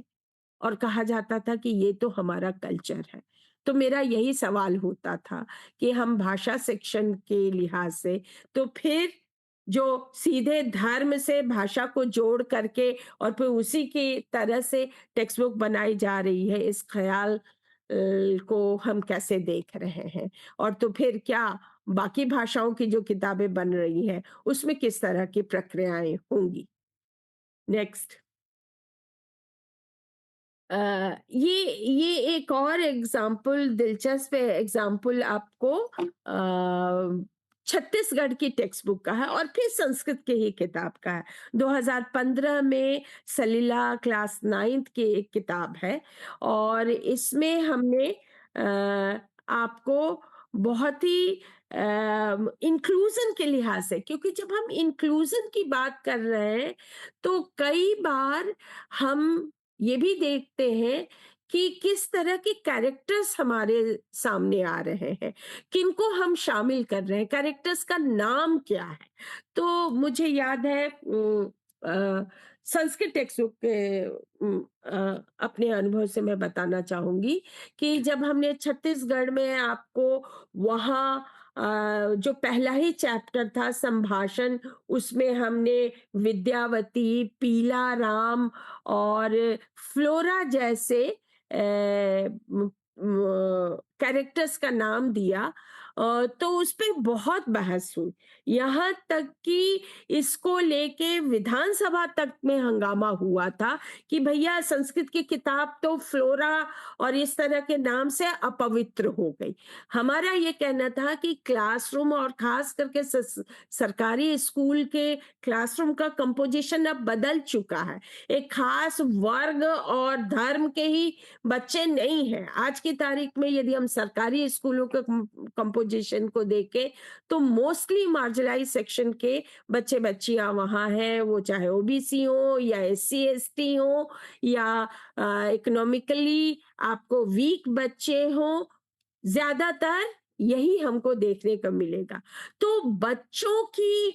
और कहा जाता था कि ये तो हमारा कल्चर है। तो मेरा यही सवाल होता था कि हम भाषा शिक्षण के लिहाज से, तो फिर जो सीधे धर्म से भाषा को जोड़ करके और फिर उसी की तरह से टेक्स्ट बुक बनाई जा रही है, इस ख़्याल को हम कैसे देख रहे हैं? और तो फिर क्या बाकी भाषाओं की जो किताबें बन रही हैं, उसमें किस तरह की प्रक्रियाएँ होंगी? नेक्स्ट। ये एक और दिलचस्प एग्जाम्पल आपको छत्तीसगढ़ की टेक्स्ट बुक का है और फिर संस्कृत की ही किताब का है। 2015 में सलीला क्लास 9th की एक किताब है, और इसमें हमने आपको बहुत ही इंक्लूजन के लिहाज से, क्योंकि जब हम इंक्लूजन की बात कर रहे हैं, तो कई बार हम ये भी देखते हैं कि किस तरह के कैरेक्टर्स हमारे सामने आ रहे हैं, किनको हम शामिल कर रहे हैं, कैरेक्टर्स का नाम क्या है। तो मुझे याद है संस्कृत टेक्स्ट बुक के अपने अनुभव से मैं बताना चाहूंगी कि जब हमने छत्तीसगढ़ में आपको वहाँ जो पहला ही चैप्टर था संभाषण, उसमें हमने विद्यावती, पीला राम और फ्लोरा जैसे कैरेक्टर्स का नाम दिया, तो उस पे बहुत बहस हुई, यहाँ तक कि इसको लेके विधानसभा तक में हंगामा हुआ था कि भैया संस्कृत की किताब तो फ्लोरा और इस तरह के नाम से अपवित्र हो गई। हमारा ये कहना था कि क्लासरूम और खास करके सरकारी स्कूल के क्लासरूम का कंपोजिशन अब बदल चुका है। एक खास वर्ग और धर्म के ही बच्चे नहीं हैं। आज की तारीख में यदि हम सरकारी स्कूलों के कंपोजिशन को देखें, तो मोस्टली मार्जिनलाइज सेक्शन के बच्चे बच्चियां वहां हैं, वो चाहे ओबीसी हो या एससी एसटी हो या इकोनॉमिकली आपको वीक बच्चे हो, ज्यादातर यही हमको देखने को मिलेगा। तो बच्चों की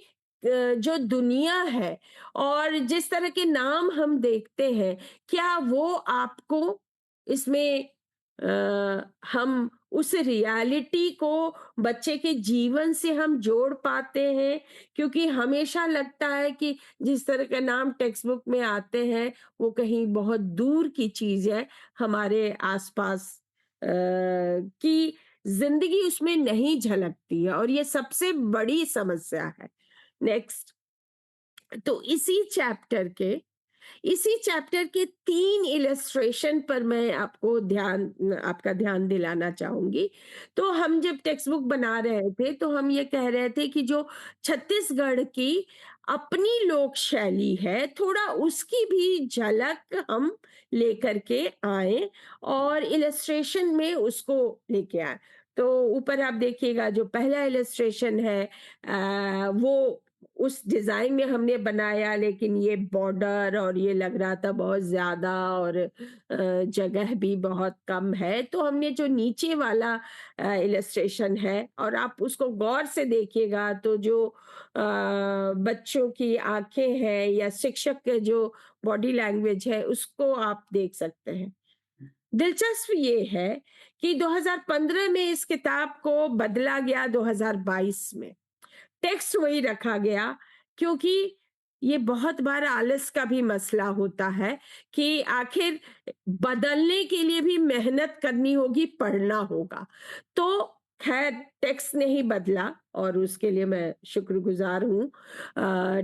जो दुनिया है और जिस तरह के नाम हम देखते हैं, क्या वो आपको इसमें हम उस रियलिटी को बच्चे के जीवन से हम जोड़ पाते हैं, क्योंकि हमेशा लगता है कि जिस तरह का नाम टेक्स्ट बुक में आते हैं वो कहीं बहुत दूर की चीज है, हमारे आसपास की जिंदगी उसमें नहीं झलकती है, और ये सबसे बड़ी समस्या है। नेक्स्ट। तो इसी चैप्टर के 3 इलस्ट्रेशन पर मैं आपका ध्यान दिलाना चाहूँगी। तो हम जब टेक्स्ट बुक बना रहे थे, तो हम ये कह रहे थे कि जो छत्तीसगढ़ की अपनी लोक शैली है, थोड़ा उसकी भी झलक हम लेकर के आएँ और इलस्ट्रेशन में उसको लेके आएँ। तो ऊपर आप देखिएगा जो पहला इलस्ट्रेशन है वो उस डिज़ाइन में हमने बनाया, लेकिन ये बॉर्डर और ये लग रहा था बहुत ज़्यादा, और जगह भी बहुत कम है। तो हमने जो नीचे वाला इलस्ट्रेशन है, और आप उसको गौर से देखिएगा, तो जो बच्चों की आँखें हैं या शिक्षक के जो बॉडी लैंग्वेज है, उसको आप देख सकते हैं। दिलचस्प ये है कि 2015 में इस किताब को बदला गया 2022 में। टेक्स्ट वही रखा गया, क्योंकि ये बहुत बार आलस का भी मसला होता है कि आखिर बदलने के लिए भी मेहनत करनी होगी, पढ़ना होगा। तो खैर टेक्स्ट नहीं बदला, और उसके लिए मैं शुक्रगुजार हूँ।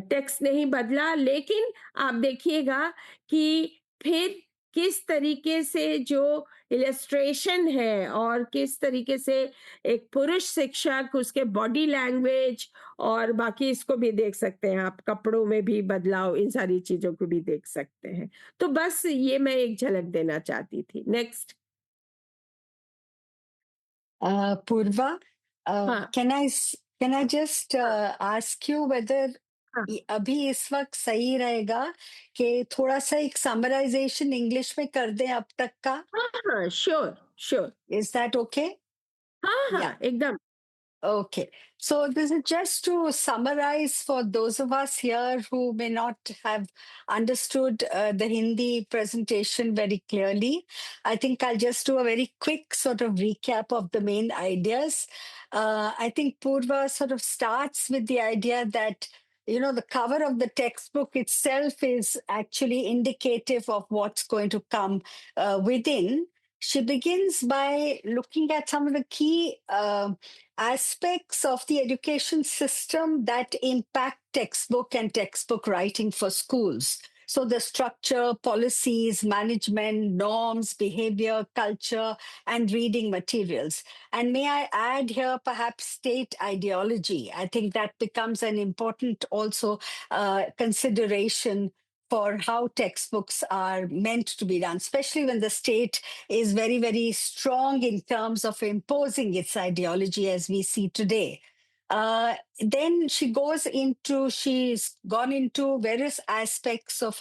टेक्स्ट नहीं बदला, लेकिन आप देखिएगा कि फिर किस तरीके से जो इलस्ट्रेशन है, और किस तरीके से एक पुरुष शिक्षक उसके बॉडी लैंग्वेज, और बाकी इसको भी देख सकते हैं आप, कपड़ों में भी बदलाव, इन सारी चीज़ों को भी देख सकते हैं। तो बस ये मैं एक झलक देना चाहती थी। नेक्स्ट। Purva, हाँ, can I just हाँ, ask you whether हाँ, अभी इस वक्त सही रहेगा कि थोड़ा सा एक समराइजेशन इंग्लिश में कर दें अब तक का? हाँ, हाँ, sure, sure. Is that okay? हाँ, Yeah. हाँ, एकदम। Okay. So this is just to summarize for those of us here who may not have understood the Hindi presentation very clearly. I think I'll just do a very quick sort of recap of the main ideas. I think Purva sort of starts with the idea that the cover of the textbook itself is actually indicative of what's going to come within. She begins by looking at some of the key aspects of the education system that impact textbook and textbook writing for schools. So, the structure, policies, management, norms, behavior, culture, and reading materials. And may I add here perhaps state ideology? I think that becomes an important also consideration for how textbooks are meant to be done, especially when the state is very, very strong in terms of imposing its ideology as we see today. Then she's gone into various aspects of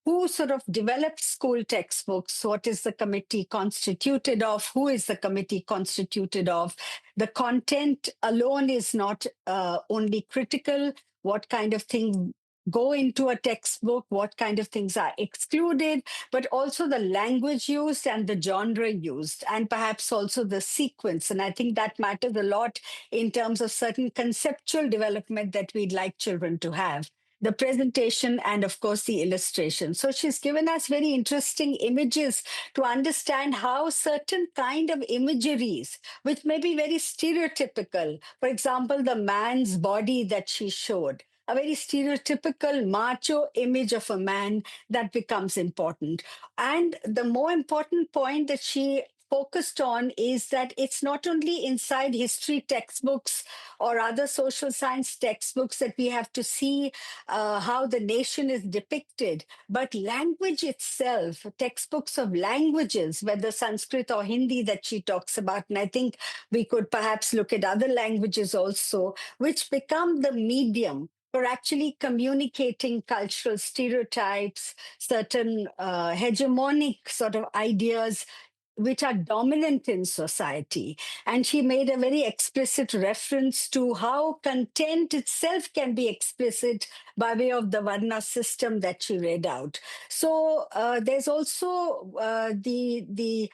who sort of developed school textbooks, what is the committee constituted of, who is the committee constituted of. The content alone is not only critical, what kind of thing go into a textbook, what kind of things are excluded, but also the language used and the genre used, and perhaps also the sequence. And I think that matters a lot in terms of certain conceptual development that we'd like children to have. The presentation and, of course, the illustration. So she's given us very interesting images to understand how certain kind of imageries, which may be very stereotypical, for example, the man's body that she showed, a very stereotypical macho image of a man, that becomes important. And the more important point that she focused on is that it's not only inside history textbooks or other social science textbooks that we have to see how the nation is depicted, but language itself, textbooks of languages, whether Sanskrit or Hindi that she talks about. And I think we could perhaps look at other languages also, which become the medium for actually communicating cultural stereotypes, certain hegemonic sort of ideas which are dominant in society. And she made a very explicit reference to how content itself can be explicit by way of the Varna system that she read out. So there's also the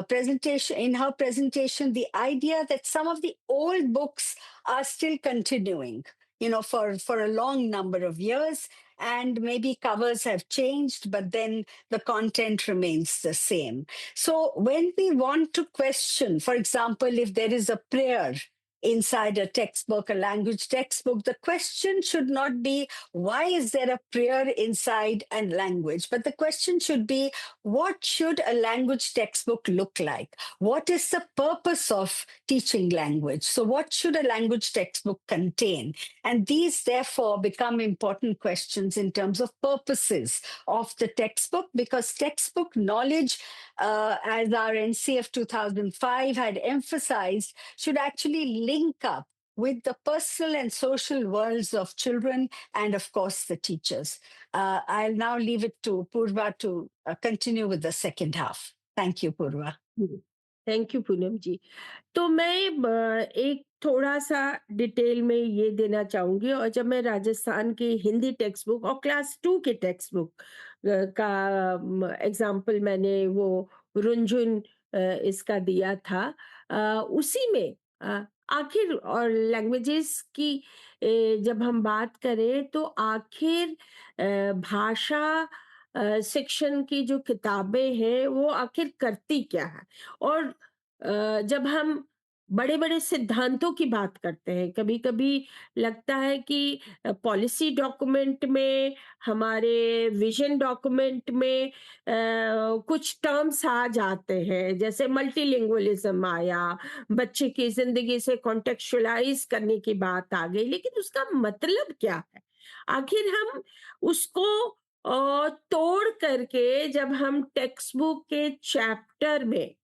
presentation, in her presentation, the idea that some of the old books are still continuing, for a long number of years, and maybe covers have changed, but then the content remains the same. So when we want to question, for example, if there is a prayer inside a textbook, a language textbook, the question should not be, why is there a prayer inside a language? But the question should be, what should a language textbook look like? What is the purpose of teaching language? So, what should a language textbook contain? And these, therefore, become important questions in terms of purposes of the textbook, because textbook knowledge, as our NCF 2005 had emphasized, should actually link up with the personal and social worlds of children and, of course, the teachers. I'll now leave it to Purva to continue with the second half. Thank you, Purva. Thank you Poonam ji. तो मैं एक थोड़ा-सा detail में ये देना चाहूँगी, और जब मैं राजस्थान की हिंदी टेक्स्ट बुक और क्लास 2 के टेक्स्ट बुक का एग्ज़ाम्पल मैंने वो रुनझुन इसका दिया था। उसी में आखिर और लैंग्वेजेज़ की जब हम बात करें तो आखिर भाषा सेक्शन की जो किताबें हैं वो आखिर करती क्या है? और जब हम बड़े-बड़े सिद्धांतों की बात करते हैं, कभी-कभी लगता है कि पॉलिसी डॉक्यूमेंट में, हमारे विज़न डॉक्यूमेंट में कुछ टर्म्स आ जाते हैं, जैसे मल्टीलिंगुअलिज़्म आया, बच्चे की ज़िंदगी से कॉन्टेक्स्चुअलाइज़ करने की बात आ गई, लेकिन उसका मतलब क्या है? आखिर हम उसको तोड़ करके जब हम टेक्स्ट बुक के चैप्टर में,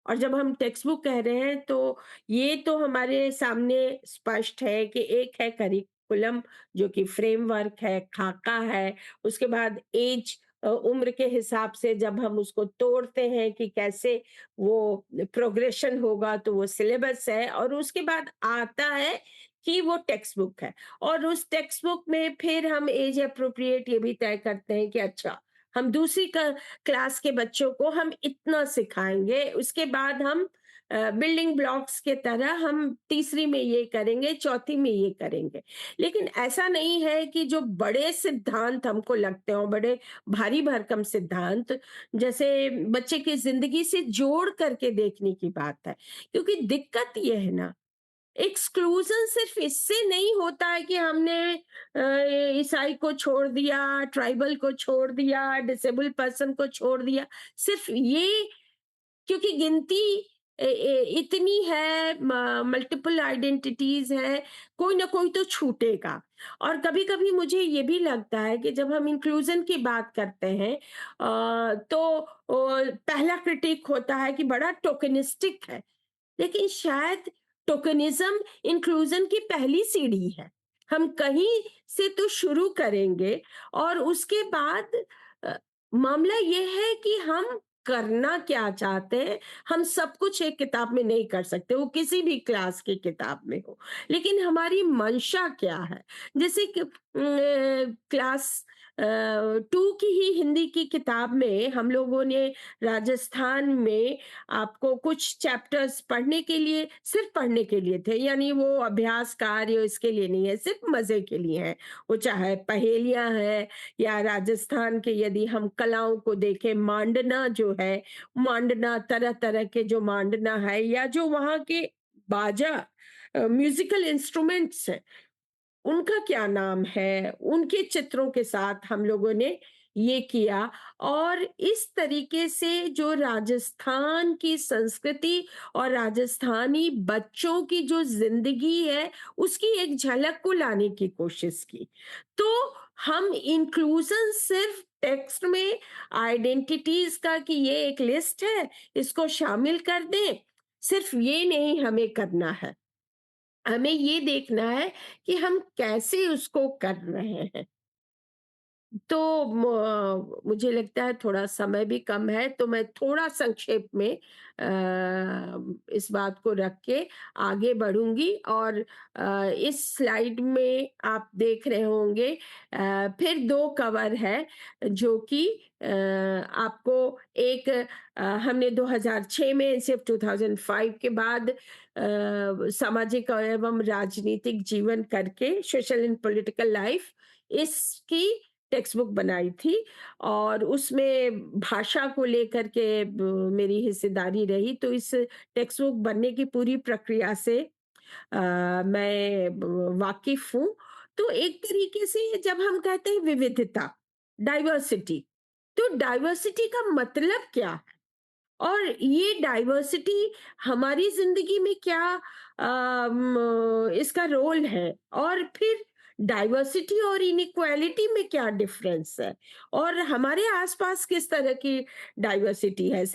और जब हम टेक्स्ट बुक कह रहे हैं तो ये तो हमारे सामने स्पष्ट है कि एक है करिकुलम जो कि फ्रेमवर्क है, खाका है, उसके बाद एज उम्र के हिसाब से जब हम उसको तोड़ते हैं कि कैसे वो प्रोग्रेशन होगा तो वो सिलेबस है, और उसके बाद आता है कि वो टेक्स्ट बुक है। और उस टेक्स्ट बुक में फिर हम एज अप्रोप्रिएट ये भी तय करते हैं कि अच्छा, हम दूसरी क्लास के बच्चों को हम इतना सिखाएंगे, उसके बाद हम बिल्डिंग ब्लॉक्स के तरह हम तीसरी में ये करेंगे, चौथी में ये करेंगे। लेकिन ऐसा नहीं है कि जो बड़े सिद्धांत हमको लगते हो, बड़े भारी भरकम सिद्धांत, जैसे बच्चे की जिंदगी से जोड़ करके देखने की बात है। क्योंकि दिक्कत ये है ना, एक्सक्लूजन सिर्फ इससे नहीं होता है कि हमने ईसाई को छोड़ दिया, ट्राइबल को छोड़ दिया, डिसेबल पर्सन को छोड़ दिया। सिर्फ ये, क्योंकि गिनती इतनी है, मल्टीपल आइडेंटिटीज है, कोई ना कोई तो छूटेगा। और कभी कभी मुझे ये भी लगता है कि जब हम इंक्लूजन की बात करते हैं तो पहला क्रिटिक होता है कि बड़ा टोकनिस्टिक है, लेकिन शायद टोकनिज्म इंक्लूजन की पहली सीढ़ी है। हम कहीं से तो शुरू करेंगे, और उसके बाद अ, मामला ये है कि हम करना क्या चाहते हैं। हम सब कुछ एक किताब में नहीं कर सकते, वो किसी भी क्लास की किताब में हो, लेकिन हमारी मंशा क्या है। जैसे कि क्लास 2 की ही हिंदी की किताब में हम लोगों ने राजस्थान में आपको कुछ चैप्टर्स पढ़ने के लिए, सिर्फ पढ़ने के लिए थे, यानी वो अभ्यास कार्य इसके लिए नहीं है, सिर्फ मजे के लिए है। वो चाहे पहेलियां हैं, या राजस्थान के यदि हम कलाओं को देखें, मांडना जो है, मांडना तरह तरह के जो मांडना है, या जो वहाँ के बाजा म्यूजिकल इंस्ट्रूमेंट्स हैं, उनका क्या नाम है, उनके चित्रों के साथ हम लोगों ने ये किया। और इस तरीके से जो राजस्थान की संस्कृति और राजस्थानी बच्चों की जो जिंदगी है, उसकी एक झलक को लाने की कोशिश की। तो हम इंक्लूजन सिर्फ टेक्स्ट में आइडेंटिटीज का कि ये एक लिस्ट है, इसको शामिल कर दें, सिर्फ ये नहीं हमें करना है। हमें ये देखना है कि हम कैसे उसको कर रहे हैं। तो मुझे लगता है थोड़ा समय भी कम है, तो मैं थोड़ा संक्षेप में इस बात को रख के आगे बढ़ूँगी। और इस स्लाइड में आप देख रहे होंगे फिर 2 कवर है जो कि आपको एक हमने 2006 में सिर्फ 2005 के बाद सामाजिक एवं राजनीतिक जीवन करके सोशल एंड पॉलिटिकल लाइफ इसकी टेक्स्ट बुक बनाई थी। और उसमें भाषा को लेकर के मेरी हिस्सेदारी रही, तो इस टेक्स्ट बुक बनने की पूरी प्रक्रिया से मैं वाकिफ हूँ। तो एक तरीके से जब हम कहते हैं विविधता, डाइवर्सिटी, तो डाइवर्सिटी का मतलब क्या है और ये डाइवर्सिटी हमारी जिंदगी में क्या इसका रोल है, और फिर डाइवर्सिटी और इनइक्वालिटी में क्या डिफरेंस है, और हमारे आसपास किस तरह की डाइवर्सिटी है।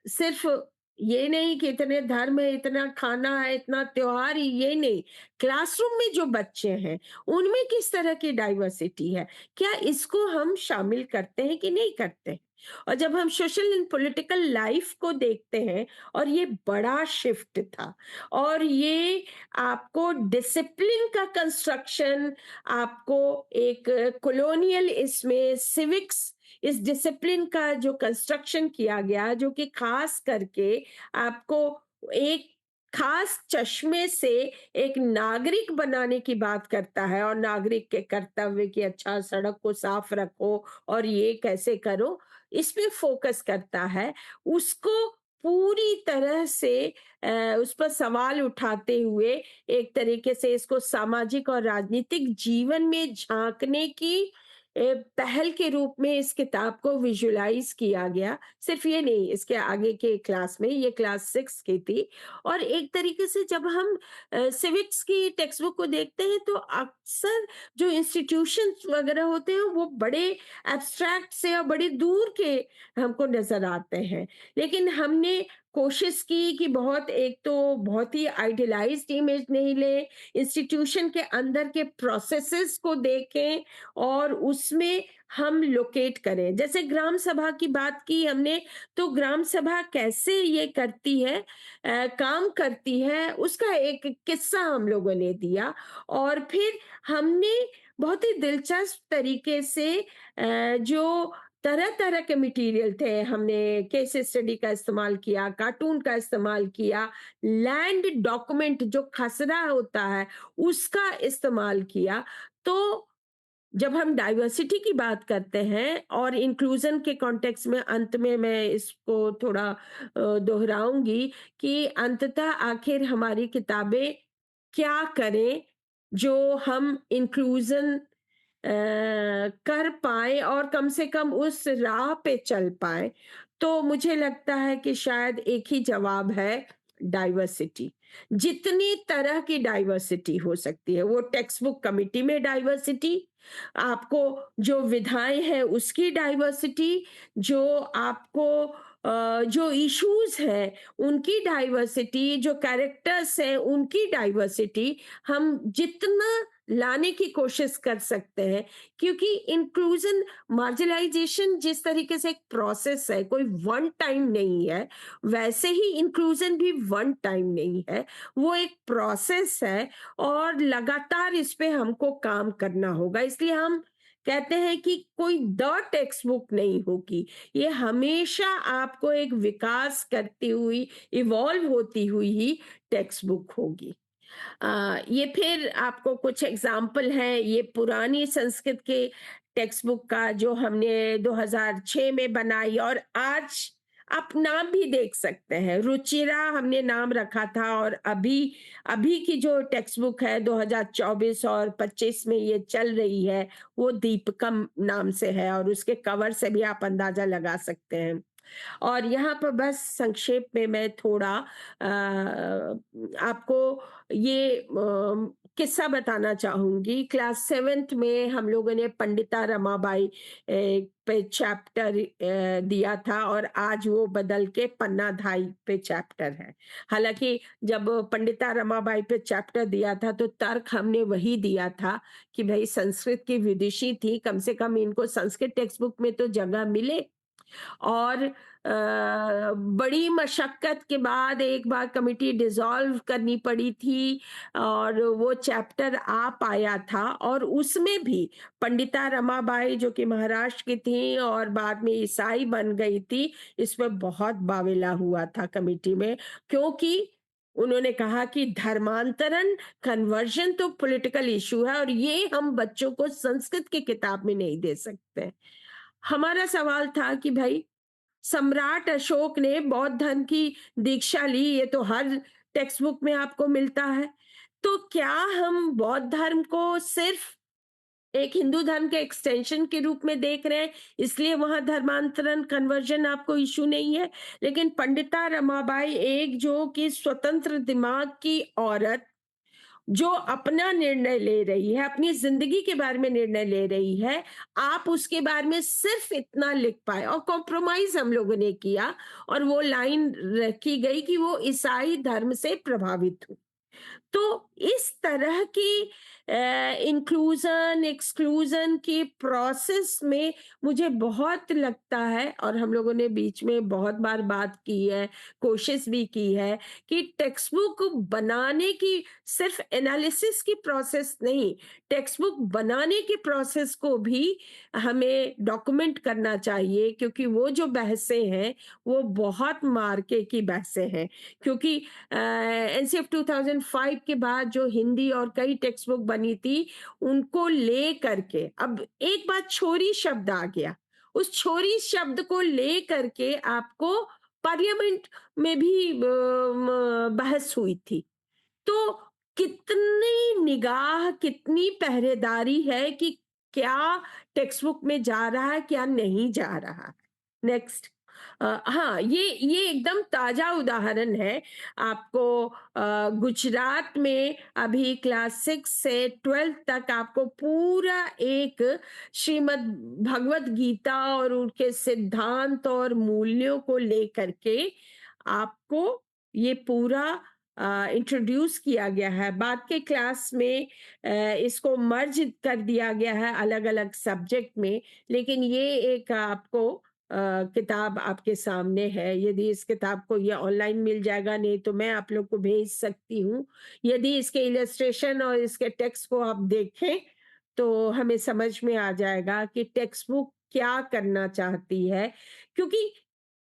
सिर्फ ये नहीं कि इतने धर्म है, इतना खाना है, इतना त्योहार है, ये नहीं। क्लासरूम में जो बच्चे हैं उनमें किस तरह की डाइवर्सिटी है, क्या इसको हम शामिल करते हैं कि नहीं करते। और जब हम सोशल एंड पॉलिटिकल लाइफ को देखते हैं, और ये बड़ा शिफ्ट था, और ये आपको डिसिप्लिन का कंस्ट्रक्शन, आपको एक कॉलोनियल इसमें सिविक्स, इस डिसिप्लिन का जो कंस्ट्रक्शन किया गया, जो कि खास करके आपको एक खास चश्मे से एक नागरिक बनाने की बात करता है, और नागरिक के कर्तव्य कि अच्छा सड़क को साफ रखो और ये कैसे करो, इस पे फोकस करता है। उसको पूरी तरह से उस पर सवाल उठाते हुए एक तरीके से इसको सामाजिक और राजनीतिक जीवन में झांकने की पहल के रूप में इस किताब को विजुलाइज किया गया। सिर्फ ये नहीं, इसके आगे के क्लास में, ये क्लास 6 की थी। और एक तरीके से जब हम सिविक्स की टेक्स्ट बुक को देखते हैं, तो अक्सर जो इंस्टीट्यूशंस वगैरह होते हैं वो बड़े एब्स्ट्रैक्ट से और बड़े दूर के हमको नजर आते हैं। लेकिन हमने कोशिश की कि बहुत, एक तो बहुत ही आइडियलाइज्ड इमेज नहीं ले, इंस्टीट्यूशन के अंदर के प्रोसेसेस को देखें और उसमें हम लोकेट करें। जैसे ग्राम सभा की बात की हमने, तो ग्राम सभा कैसे ये करती है, काम करती है, उसका एक किस्सा हम लोगों ने दिया। और फिर हमने बहुत ही दिलचस्प तरीके से जो तरह-तरह के मटेरियल थे, हमने केस स्टडी का इस्तेमाल किया, कार्टून का इस्तेमाल किया, लैंड डॉक्यूमेंट जो खसरा होता है, उसका इस्तेमाल किया। तो जब हम डाइवर्सिटी की बात करते हैं और इंक्लूजन के कॉन्टेक्स्ट में, अंत में मैं इसको थोड़ा दोहराऊंगी कि अंततः आखिर हमारी किताबें क्या करें जो हम इंक्लूजन कर पाए और कम से कम उस राह पे चल पाए। तो मुझे लगता है कि शायद एक ही जवाब है, डाइवर्सिटी। जितनी तरह की डाइवर्सिटी हो सकती है, वो टेक्स्ट बुक कमिटी में डाइवर्सिटी, आपको जो विधाएं हैं उसकी डाइवर्सिटी, जो आपको जो इश्यूज हैं उनकी डाइवर्सिटी, जो कैरेक्टर्स हैं उनकी डाइवर्सिटी, हम जितना लाने की कोशिश कर सकते हैं। क्योंकि इंक्लूजन, मार्जिनलाइजेशन जिस तरीके से एक प्रोसेस है, कोई वन टाइम नहीं है, वैसे ही इंक्लूजन भी वन टाइम नहीं है, वो एक प्रोसेस है। और लगातार इस पे हमको काम करना होगा। इसलिए हम कहते हैं कि कोई द टेक्स्ट बुक नहीं होगी, ये हमेशा आपको एक विकास करती हुई, इवॉल्व होती हुई ही टेक्स्ट बुक होगी। ये फिर आपको कुछ एग्जाम्पल हैं, ये पुरानी संस्कृत के टेक्स्ट बुक का जो हमने 2006 में बनाई, और आज आप नाम भी देख सकते हैं, रुचिरा हमने नाम रखा था। और अभी अभी की जो टेक्स्ट बुक है 2024 और 25 में ये चल रही है, वो दीपकम नाम से है, और उसके कवर से भी आप अंदाजा लगा सकते हैं। और यहाँ पर बस संक्षेप में मैं थोड़ा आपको ये किस्सा बताना चाहूँगी। क्लास 7th में हम लोगों ने पंडिता रमाबाई पे चैप्टर दिया था और आज वो बदल के पन्नाधाई पे चैप्टर है। हालाँकि जब पंडिता रमाबाई पे चैप्टर दिया था तो तर्क हमने वही दिया था कि भई संस्कृत की विदुषी थी, कम से कम इनको संस्कृत टेक्स्ट बुक में तो जगह मिले। और बड़ी मशक्कत के बाद एक बार कमिटी डिसॉल्व करनी पड़ी थी और वो चैप्टर आ पाया था और उसमें भी पंडिता रमाबाई जो कि महाराष्ट्र की थी और बाद में ईसाई बन गई थी, इसमें बहुत बावेला हुआ था कमिटी में, क्योंकि उन्होंने कहा कि धर्मांतरण कन्वर्जन तो पॉलिटिकल इशू है और ये हम बच्चों को संस्कृत की किताब में नहीं दे सकते। हमारा सवाल था कि भाई सम्राट अशोक ने बौद्ध धर्म की दीक्षा ली, ये तो हर टेक्स्ट बुक में आपको मिलता है। तो क्या हम बौद्ध धर्म को सिर्फ एक हिंदू धर्म के एक्सटेंशन के रूप में देख रहे हैं, इसलिए वहां धर्मांतरण कन्वर्जन आपको इशू नहीं है? लेकिन पंडिता रमाबाई एक जो कि स्वतंत्र दिमाग की औरत जो अपना निर्णय ले रही है, अपनी ज़िंदगी के बारे में निर्णय ले रही है, आप उसके बारे में सिर्फ़ इतना लिख पाए और कॉम्प्रोमाइज़ हम लोगों ने किया और वो लाइन रखी गई कि वो ईसाई धर्म से प्रभावित हुई। तो इस तरह की इंक्लूजन एक्सक्लूजन की प्रोसेस में मुझे बहुत लगता है और हम लोगों ने बीच में बहुत बार बात की है, कोशिश भी की है कि टेक्स्ट बुक बनाने की सिर्फ एनालिसिस की प्रोसेस नहीं, टेक्स्ट बुक बनाने की प्रोसेस को भी हमें डॉक्यूमेंट करना चाहिए, क्योंकि वो जो बहसें हैं वो बहुत मार्के की बहसें हैं। क्योंकि एनसीएफ 2005 के बाद जो हिंदी और कई टेक्स्ट बुक बनी थी, उनको ले करके अब एक बार छोरी शब्द आ गया, उस छोरी शब्द को ले करके आपको पार्लियामेंट में भी बहस हुई थी। तो कितनी निगाह, कितनी पहरेदारी है कि क्या टेक्स्ट बुक में जा रहा है, क्या नहीं जा रहा है। नेक्स्ट हाँ, ये एकदम ताज़ा उदाहरण है। आपको गुजरात में अभी क्लास 6 से 12th तक आपको पूरा एक श्रीमद् भगवत गीता और उनके सिद्धांत और मूल्यों को लेकर के आपको ये पूरा इंट्रोड्यूस किया गया है। बाद के क्लास में इसको मर्ज कर दिया गया है अलग-अलग सब्जेक्ट में, लेकिन ये एक आपको किताब आपके सामने है। यदि इस किताब को ये ऑनलाइन मिल जाएगा, नहीं तो मैं आप लोग को भेज सकती हूँ। यदि इसके इलस्ट्रेशन और इसके टेक्स्ट को आप देखें, तो हमें समझ में आ जाएगा कि टेक्स्ट बुक क्या करना चाहती है। क्योंकि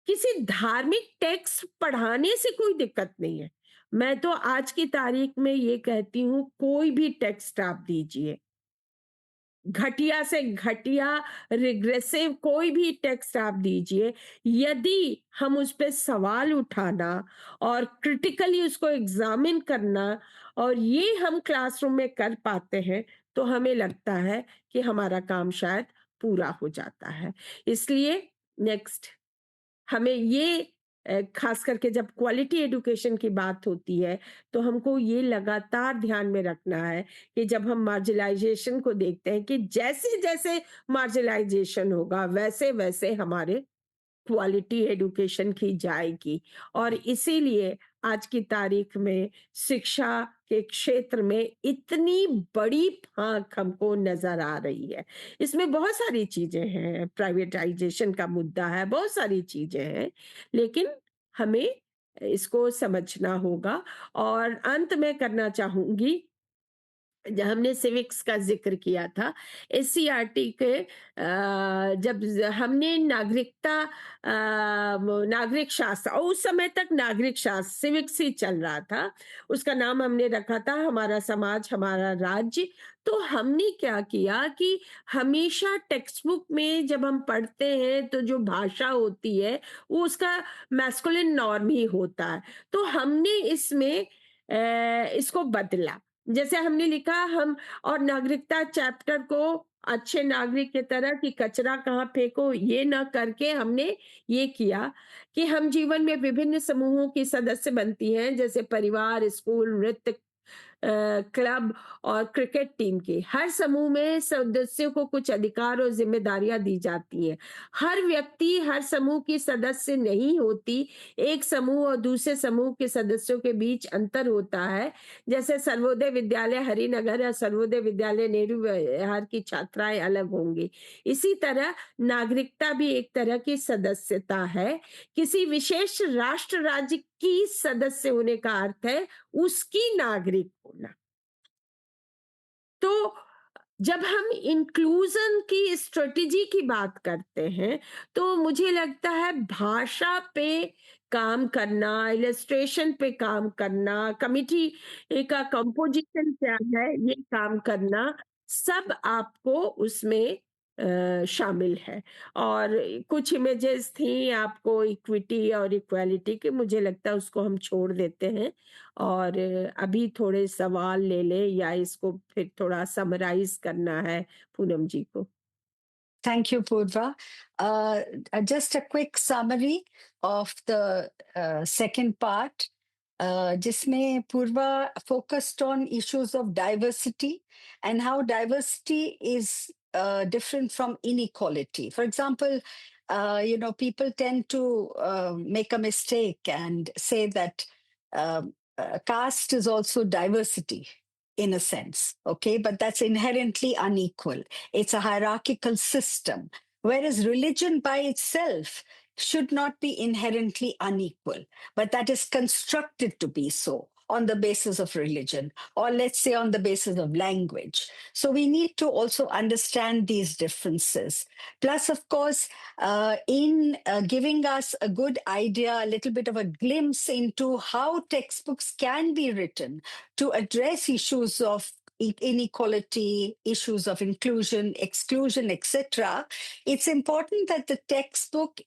किसी धार्मिक टेक्स्ट पढ़ाने से कोई दिक्कत नहीं है। मैं तो आज की तारीख में ये कहती हूँ, कोई भी टेक्स्ट आप दीजिए, घटिया से घटिया रिग्रेसिव कोई भी टेक्स्ट आप दीजिए, यदि हम उस पे सवाल उठाना और क्रिटिकली उसको एग्जामिन करना और ये हम क्लासरूम में कर पाते हैं, तो हमें लगता है कि हमारा काम शायद पूरा हो जाता है। इसलिए नेक्स्ट हमें ये खास करके जब क्वालिटी एजुकेशन की बात होती है, तो हमको ये लगातार ध्यान में रखना है कि जब हम मार्जिनलाइजेशन को देखते हैं कि जैसे-जैसे मार्जिनलाइजेशन होगा, वैसे-वैसे हमारे क्वालिटी एजुकेशन की जाएगी और इसीलिए आज की तारीख में शिक्षा के क्षेत्र में इतनी बड़ी फाँक हमको नज़र आ रही है। इसमें बहुत सारी चीज़ें हैं, प्राइवेटाइज़ेशन का मुद्दा है, बहुत सारी चीज़ें हैं, लेकिन हमें इसको समझना होगा और अंत में करना चाहूँगी हमने सिविक्स का जिक्र किया था एससीईआरटी के जब हमने नागरिक शास्त्र और उस समय तक नागरिक शास्त्र सिविक्स ही चल रहा था, उसका नाम हमने रखा था हमारा समाज हमारा राज्य। तो हमने क्या किया कि हमेशा टेक्स्ट बुक में जब हम पढ़ते हैं तो जो भाषा होती है वो उसका मैस्कुलिन नॉर्म ही होता है, तो हमने इसमें इसको बदला। जैसे हमने लिखा हम और नागरिकता चैप्टर को अच्छे नागरिक की तरह कि कचरा कहाँ फेंको ये ना करके हमने ये किया कि हम जीवन में विभिन्न समूहों की सदस्य बनती हैं, जैसे परिवार, स्कूल, नृत्य, क्लब और क्रिकेट टीम के। हर समूह में सदस्यों को कुछ अधिकार और जिम्मेदारियां दी जाती हैं। हर व्यक्ति हर समूह की सदस्य नहीं होती। एक समूह और दूसरे समूह के सदस्यों के बीच अंतर होता है। जैसे सर्वोदय विद्यालय हरिनगर या सर्वोदय विद्यालय नेहरू विहार की छात्राएं अलग होंगी। इसी तरह नागरिकता भी एक तरह की सदस्यता है। किसी विशेष राष्ट्र राज्य की सदस्य होने का अर्थ है उसकी नागरिक होना। तो जब हम इंक्लूजन की स्ट्रेटेजी की बात करते हैं, तो मुझे लगता है भाषा पे काम करना, इलस्ट्रेशन पे काम करना, कमिटी का कंपोजिशन क्या है, ये काम करना, सब आपको उसमें शामिल है। और कुछ इमेजेस थी आपको इक्विटी और इक्वालिटी की, मुझे लगता है उसको हम छोड़ देते हैं और अभी थोड़े सवाल ले लें या इसको फिर थोड़ा समराइज करना है पूनम जी को। Thank you, Purva. Just a quick summary of the second part, जिसमें Purva focused on issues of diversity and how diversity is different from inequality. For example, people tend to make a mistake and say that caste is also diversity in a sense, okay? But that's inherently unequal. It's a hierarchical system, whereas religion by itself should not be inherently unequal, but that is constructed to be so on the basis of religion, or let's say on the basis of language. So we need to also understand these differences. Plus, of course, in giving us a good idea, a little bit of a glimpse into how textbooks can be written to address issues of inequality, issues of inclusion, exclusion, etc., it's important that the textbook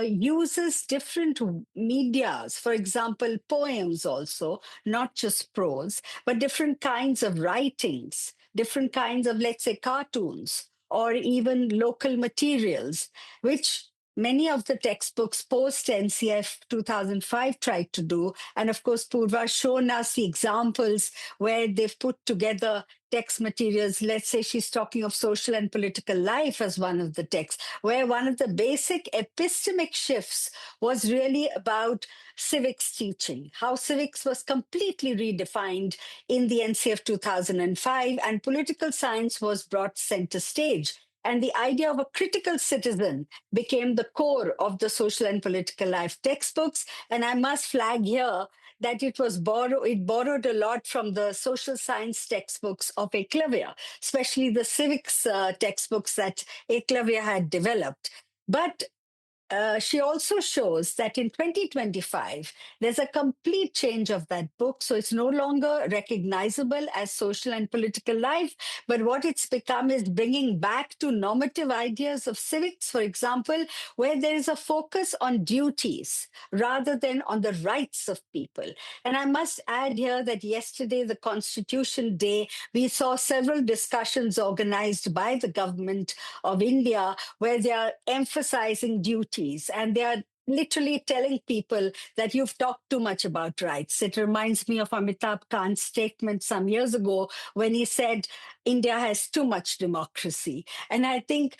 uses different medias, for example, poems also, not just prose, but different kinds of writings, different kinds of, let's say, cartoons, or even local materials, which many of the textbooks post NCF 2005 tried to do. And of course, Purva has shown us the examples where they've put together text materials. Let's say she's talking of social and political life as one of the texts, where one of the basic epistemic shifts was really about civics teaching, how civics was completely redefined in the NCF 2005, and political science was brought center stage. And the idea of a critical citizen became the core of the social and political life textbooks. And I must flag here that it borrowed a lot from the social science textbooks of Eklavya, especially the civics textbooks that Eklavya had developed. But she also shows that in 2025, there's a complete change of that book. So it's no longer recognizable as social and political life, but what it's become is bringing back to normative ideas of civics, for example, where there is a focus on duties rather than on the rights of people. And I must add here that yesterday, the Constitution Day, we saw several discussions organized by the government of India where they are emphasizing duties and they are literally telling people that you've talked too much about rights. It reminds me of Amitabh Kant's statement some years ago when he said, India has too much democracy. And I think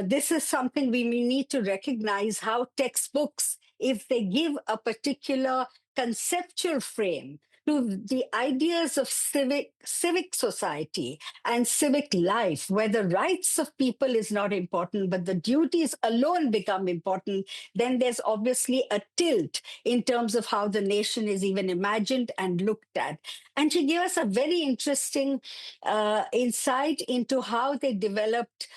this is something we need to recognize, how textbooks, if they give a particular conceptual frame to the ideas of civic society and civic life, where the rights of people is not important, but the duties alone become important, then there's obviously a tilt in terms of how the nation is even imagined and looked at. And she gave us a very interesting insight into how they developed,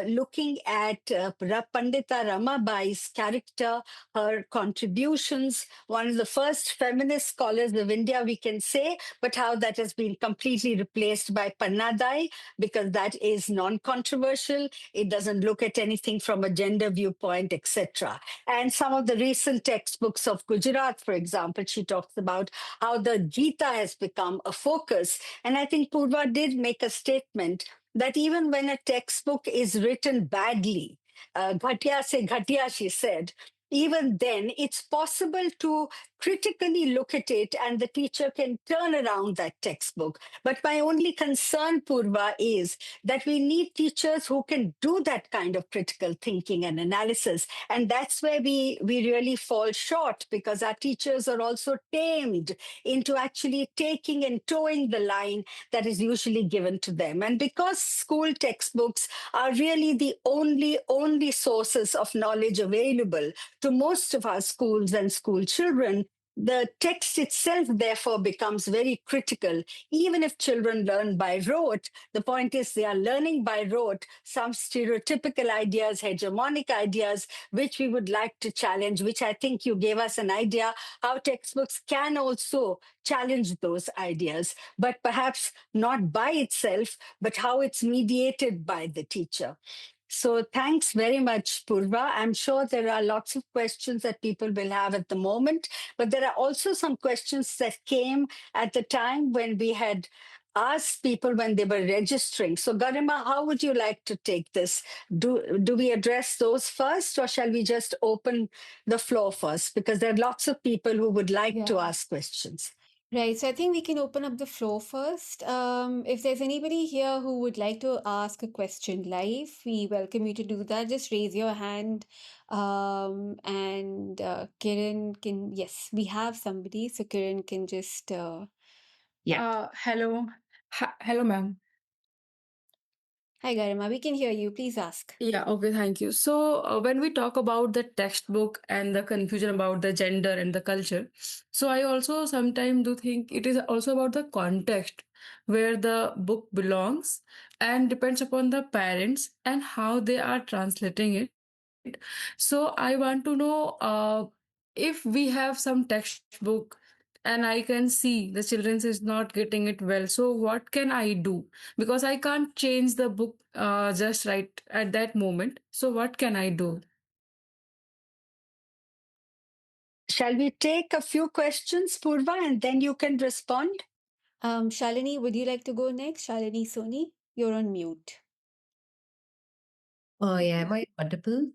looking at Pandita Ramabai's character, her contributions, one of the first feminist scholars of India, we can say, but how that has been completely replaced by Pannadai, because that is non-controversial. It doesn't look at anything from a gender viewpoint, etc. And some of the recent textbooks of Gujarat, for example, she talks about how the Gita has become a focus. And I think Purva did make a statement that even when a textbook is written badly, Ghatia se Ghatia, she said, even then, it's possible to critically look at it and the teacher can turn around that textbook. But my only concern, Purva, is that we need teachers who can do that kind of critical thinking and analysis. And that's where we really fall short, because our teachers are also tamed into actually taking and towing the line that is usually given to them. And because school textbooks are really the only sources of knowledge available to most of our schools and school children, the text itself therefore becomes very critical. Even if children learn by rote, the point is they are learning by rote some stereotypical ideas, hegemonic ideas, which we would like to challenge, which I think you gave us an idea how textbooks can also challenge those ideas, but perhaps not by itself, but how it's mediated by the teacher. So thanks very much, Purva. I'm sure there are lots of questions that people will have at the moment, but there are also some questions that came at the time when we had asked people when they were registering. So Garima, how would you like to take this? Do we address those first, or shall we just open the floor first? Because there are lots of people who would like to Yeah. ask questions. Right, so I think we can open up the floor first. If there's anybody here who would like to ask a question live, we welcome you to do that. Just raise your hand. And Kiran can, yes, we have somebody, so Kiran can just, Yeah. Hello. Hello, ma'am. hi Garima, we can hear you. Please ask. Yeah, okay, thank you. So, when we talk about the textbook and the confusion about the gender and the culture, so I also sometimes do think it is also about the context where the book belongs and depends upon the parents and how they are translating it. So, I want to know if we have some textbook and I can see the children's is not getting it well. So, what can I do? Because I can't change the book just right at that moment. So, what can I do? Shall we take a few questions, Purva, and then you can respond? Shalini, would you like to go next? Shalini Soni, you're on mute. Oh, yeah. Am I audible?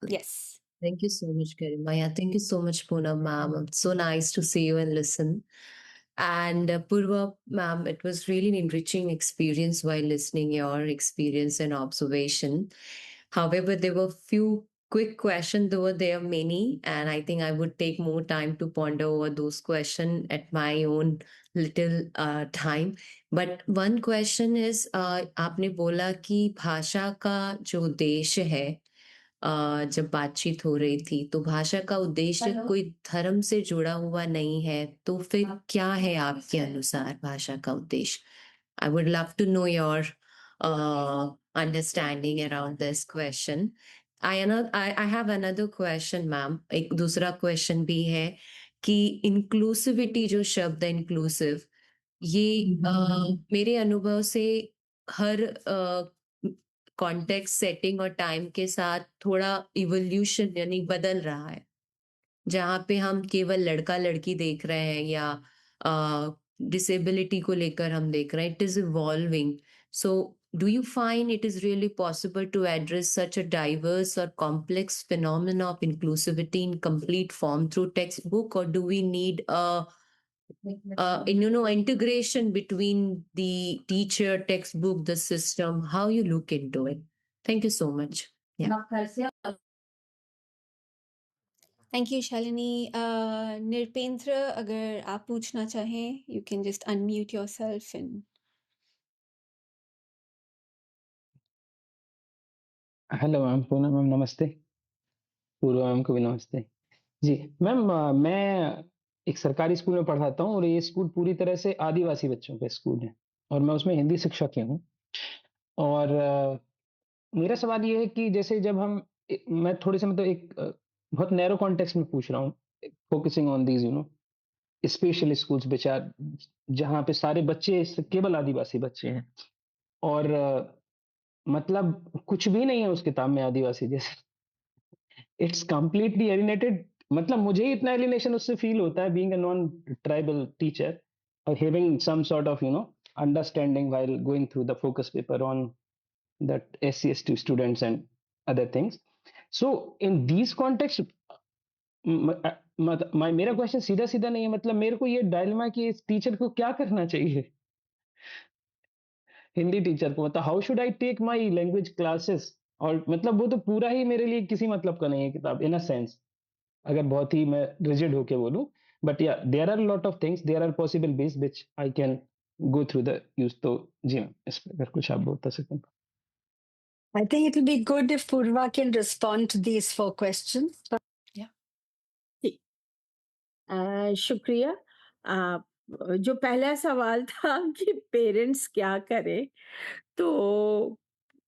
Yes. Thank you so much, Garima. Yeah, thank you so much, Poonam, ma'am. It's so nice to see you and listen. And Purva, ma'am, it was really an enriching experience while listening your experience and observation. However, there were few quick questions, though there are many, and I think I would take more time to ponder over those questions at my own little time. But one question is आपने बोला कि भाषा का जो उद्देश्य है जब बातचीत हो रही थी तो भाषा का उद्देश्य कोई धर्म से जुड़ा हुआ नहीं है तो फिर क्या है आपके अनुसार भाषा का उद्देश्य I would love to know your understanding around this question I have another question ma'am एक दूसरा क्वेश्चन भी है कि इंक्लूसिविटी जो शब्द है इंक्लूसिव ये मेरे अनुभव से हर कॉन्टेक्स्ट सेटिंग और टाइम के साथ थोड़ा इवोल्यूशन यानी बदल रहा है जहाँ पे हम केवल लड़का लड़की देख रहे हैं या डिसेबिलिटी को लेकर हम देख रहे हैं it is evolving so do you find it is really possible to address such a diverse or complex phenomena of inclusivity in complete form through textbook or do we need a integration between the teacher textbook the system how you look into it thank you so much yeah thank you Shalini Nirpendra अगर आप पूछना चाहें you can just unmute yourself and hello ma'am Poonam ma'am नमस्ते Purva ma'am को भी नमस्ते जी ma'am मैं एक सरकारी स्कूल में पढ़ाता हूँ और ये स्कूल पूरी तरह से आदिवासी बच्चों का स्कूल है और मैं उसमें हिंदी शिक्षक ही हूँ और मेरा सवाल ये है कि जैसे जब हम मैं थोड़े से मतलब एक बहुत नैरो कॉन्टेक्स्ट में पूछ रहा हूँ focusing on these special schools which जहाँ पे सारे बच्चे केवल आदिवासी बच्चे हैं और मतलब कुछ भी नहीं है उस किताब में आदिवासी जैसे इट्स कंप्लीटली एलिनेटेड मतलब मुझे ही इतना एलिनेशन उससे फील होता है being a non tribal teacher और having some sort of understanding while going through the focus paper on that SC ST students and other things. So in these contexts, मेरा question सीधा-सीधा नहीं है, मतलब मेरे को ये डायलेमा कि इस टीचर को क्या करना चाहिए? हिंदी टीचर को, मतलब how should I take my language classes? और मतलब वो तो पूरा ही मेरे लिए किसी मतलब का नहीं है किताब, इन अ सेंस, अगर बहुत ही मैं रिजिड होके बोलूं। But yeah there are lot of things, there are possible ways which I can go through the use. तो जी मैम, इस पे अगर कुछ आप बता सकें। I think it will be good if Purva can respond to these 4 questions. जी, शुक्रिया। जो पहला सवाल था कि पेरेंट्स क्या करें, तो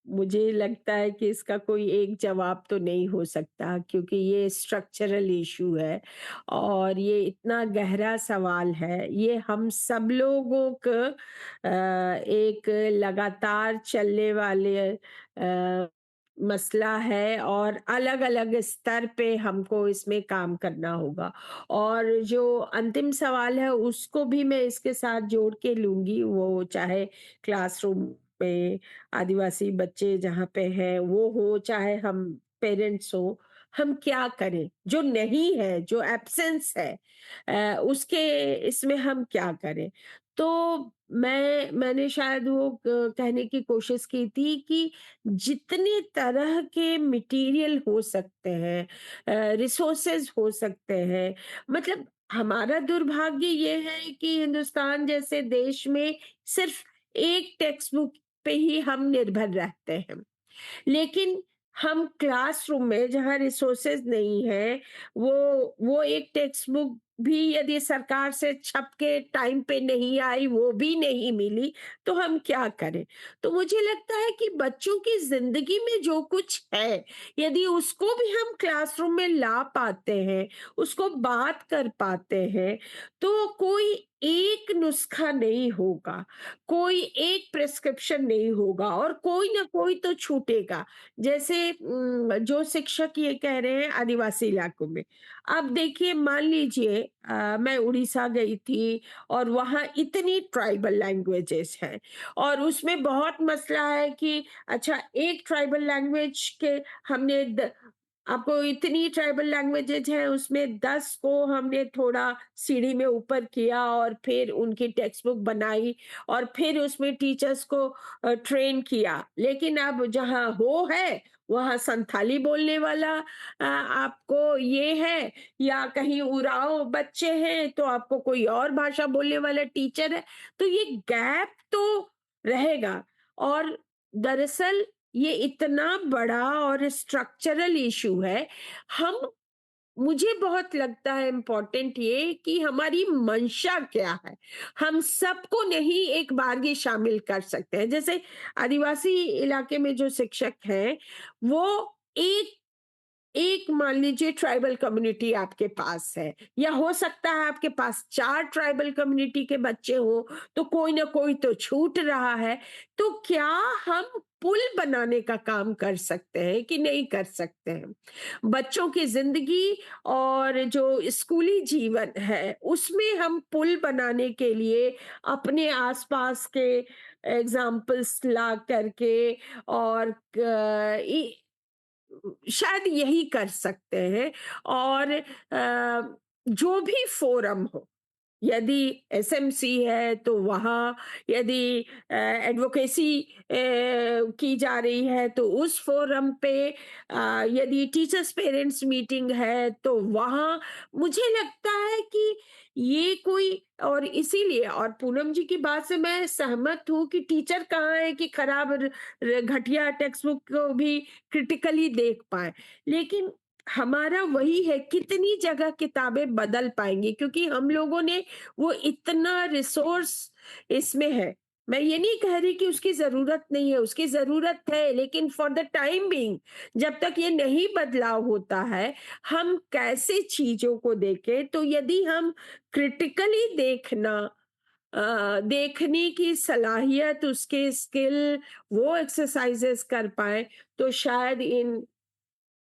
मुझे लगता है कि इसका कोई एक जवाब तो नहीं हो सकता, क्योंकि ये स्ट्रक्चरल इशू है और ये इतना गहरा सवाल है। ये हम सब लोगों को एक लगातार चलने वाले मसला है और अलग-अलग स्तर पे हमको इसमें काम करना होगा। और जो अंतिम सवाल है उसको भी मैं इसके साथ जोड़ के लूँगी, वो चाहे क्लासरूम में आदिवासी बच्चे जहाँ पे हैं वो हो, चाहे हम पेरेंट्स हो, हम क्या करें? जो नहीं है, जो एब्सेंस है उसके इसमें हम क्या करें? तो मैंने शायद वो कहने की कोशिश की थी कि जितने तरह के मटेरियल हो सकते हैं, रिसोर्सेज हो सकते हैं, मतलब हमारा दुर्भाग्य ये है कि हिंदुस्तान जैसे देश में सिर्फ एक टेक्स्ट बुक पे ही हम निर्भर रहते हैं। लेकिन हम क्लासरूम में जहाँ रिसोर्सेज नहीं है, वो एक टेक्स्ट बुक भी यदि सरकार से छप के टाइम पे नहीं आई, वो भी नहीं मिली, तो हम क्या करें? तो मुझे लगता है कि बच्चों की ज़िंदगी में जो कुछ है, यदि उसको भी हम क्लासरूम में ला पाते हैं, उसको बात कर पाते हैं, तो कोई एक नुस्खा नहीं होगा, कोई एक प्रिस्क्रिप्शन नहीं होगा और कोई ना कोई तो छूटेगा। जैसे जो शिक्षक ये कह रहे हैं आदिवासी इलाकों में, अब देखिए मान लीजिए मैं उड़ीसा गई थी और वहाँ इतनी ट्राइबल लैंग्वेजेस हैं और उसमें बहुत मसला है कि अच्छा एक ट्राइबल लैंग्वेज के हमने आपको इतनी ट्राइबल लैंग्वेजेज हैं उसमें 10 को हमने थोड़ा सीढ़ी में ऊपर किया और फिर उनकी टेक्स्ट बुक बनाई और फिर उसमें टीचर्स को ट्रेन किया। लेकिन अब जहाँ हो है, वहाँ संथाली बोलने वाला आपको ये है, या कहीं उरांव बच्चे हैं तो आपको कोई और भाषा बोलने वाला टीचर है। तो ये गैप तो रहेगा और दरअसल ये इतना बड़ा और स्ट्रक्चरल इश्यू है। हम मुझे बहुत लगता है इम्पोर्टेंट ये कि हमारी मंशा क्या है। हम सबको नहीं एक बार ये शामिल कर सकते हैं। जैसे आदिवासी इलाके में जो शिक्षक हैं, वो एक एक मान लीजिए ट्राइबल कम्युनिटी आपके पास है, या हो सकता है आपके पास 4 ट्राइबल कम्युनिटी के बच्चे हो, तो कोई ना कोई तो छूट रहा है। तो क्या हम पुल बनाने का काम कर सकते हैं कि नहीं कर सकते हैं? बच्चों की ज़िंदगी और जो स्कूली जीवन है, उसमें हम पुल बनाने के लिए अपने आस-पास के एग्ज़ाम्पल्स ला करके और क इ शायद यही कर सकते हैं। और जो भी फोरम हो, यदि एसएमसी है तो वहाँ, यदि एडवोकेसी की जा रही है तो उस फोरम पे, यदि टीचर्स पेरेंट्स मीटिंग है तो वहाँ, मुझे लगता है कि ये कोई, और इसीलिए, और पूनम जी की बात से मैं सहमत हूँ कि टीचर कहाँ है कि खराब घटिया टेक्स्ट बुक को भी क्रिटिकली देख पाए। लेकिन हमारा वही है, कितनी जगह किताबें बदल पाएंगी, क्योंकि हम लोगों ने वो इतना रिसोर्स इसमें है। मैं ये नहीं कह रही कि उसकी ज़रूरत नहीं है, उसकी ज़रूरत है, लेकिन फॉर द टाइम बीइंग, जब तक ये नहीं बदलाव होता है, हम कैसे चीज़ों को देखें? तो यदि हम क्रिटिकली देखने की सलाहियत, उसके स्किल, वो एक्सरसाइज़ेज़ कर पाएँ, तो शायद इन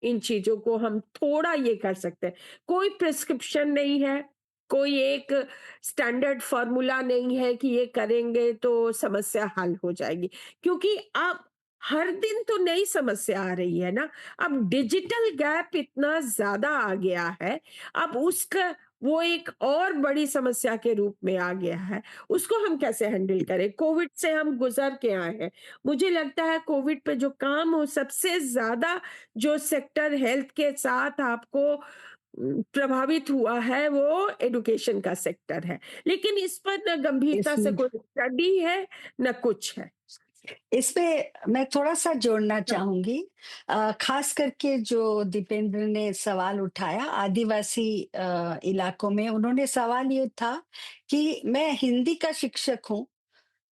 इन चीज़ों को हम थोड़ा ये कर सकते हैं। कोई प्रिस्क्रिप्शन नहीं है, कोई एक स्टैंडर्ड फ़ॉर्मूला नहीं है कि ये करेंगे तो समस्या हल हो जाएगी। क्योंकि अब हर दिन तो नई समस्या आ रही है ना। अब डिजिटल गैप इतना ज़्यादा आ गया है, अब उसका वो एक और बड़ी समस्या के रूप में आ गया है। उसको हम कैसे हैंडल करें? कोविड से हम गुज़र के आए हैं। मुझे लगता है कोविड पे जो काम हो सबसे ज़्यादा जो सेक्टर हेल्थ के साथ आपको प्रभावित हुआ है वो एजुकेशन का सेक्टर है। लेकिन इस पर न गंभीरता से इसमें कोई स्टडी है, न कुछ है। इसमें मैं थोड़ा-सा जोड़ना हाँ। चाहूँगी। ख़ास करके जो दीपेंद्र ने सवाल उठाया आदिवासी इलाकों में, उन्होंने सवाल ये था कि मैं हिंदी का शिक्षक हूँ,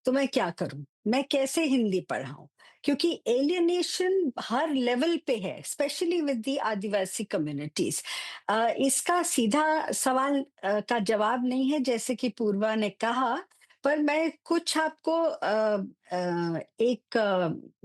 तो मैं क्या करूँ? मैं कैसे हिंदी पढ़ाऊँ? क्योंकि एलियनेशन हर लेवल पे है, specially with the Adivasi communities. इसका सीधा सवाल का जवाब नहीं है जैसे कि पूर्वा ने कहा, पर मैं कुछ आपको एक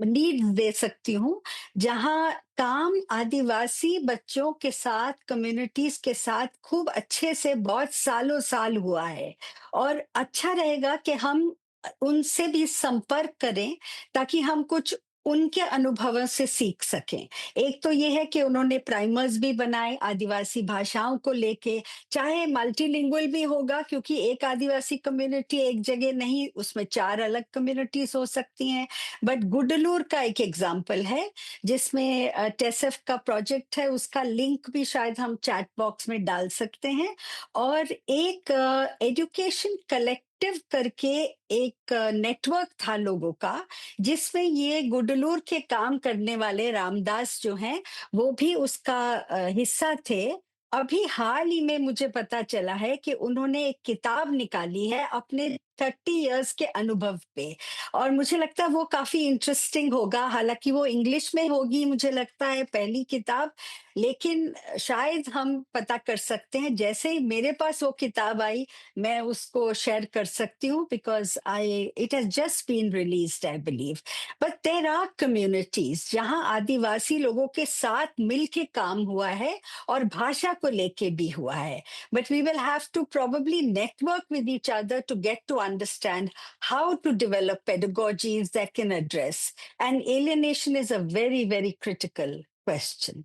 लीड दे सकती हूँ, जहाँ काम आदिवासी बच्चों के साथ, कम्युनिटीज़ के साथ खूब अच्छे से बहुत सालों-साल हुआ है और अच्छा रहेगा कि हम उनसे भी संपर्क करें ताकि हम कुछ उनके अनुभवों से सीख सकें। एक तो ये है कि उन्होंने प्राइमर्स भी बनाए आदिवासी भाषाओं को लेके, चाहे मल्टीलिंगुअल भी होगा क्योंकि एक आदिवासी कम्युनिटी एक जगह नहीं, उसमें 4 अलग कम्युनिटीज़ हो सकती हैं। बट गुडलूर का एक एग्ज़ाम्पल है जिसमें टेसफ का प्रोजेक्ट है, उसका लिंक भी शायद हम चैट बॉक्स में डाल सकते हैं। और एक एजुकेशन कलेक्टिव करके एक नेटवर्क था लोगों का, जिसमें ये गुडलूर के काम करने वाले रामदास जो हैं, वो भी उसका हिस्सा थे। अभी हाल ही में मुझे पता चला है कि उन्होंने एक किताब निकाली है अपने 30 इयर्स के अनुभव पे और मुझे लगता है वो काफ़ी इंटरेस्टिंग होगा। हालाँकि वो इंग्लिश में होगी मुझे लगता है पहली किताब, लेकिन शायद हम पता कर सकते हैं। जैसे ही मेरे पास वो किताब आई, मैं उसको शेयर कर सकती हूँ because it has just been released I believe. But there are communities जहाँ आदिवासी लोगों के साथ मिल के काम हुआ है और भाषा को लेके भी हुआ है। But we will have to probably network with each other to get to understand how to develop pedagogies that can address. And alienation is a very, very critical question.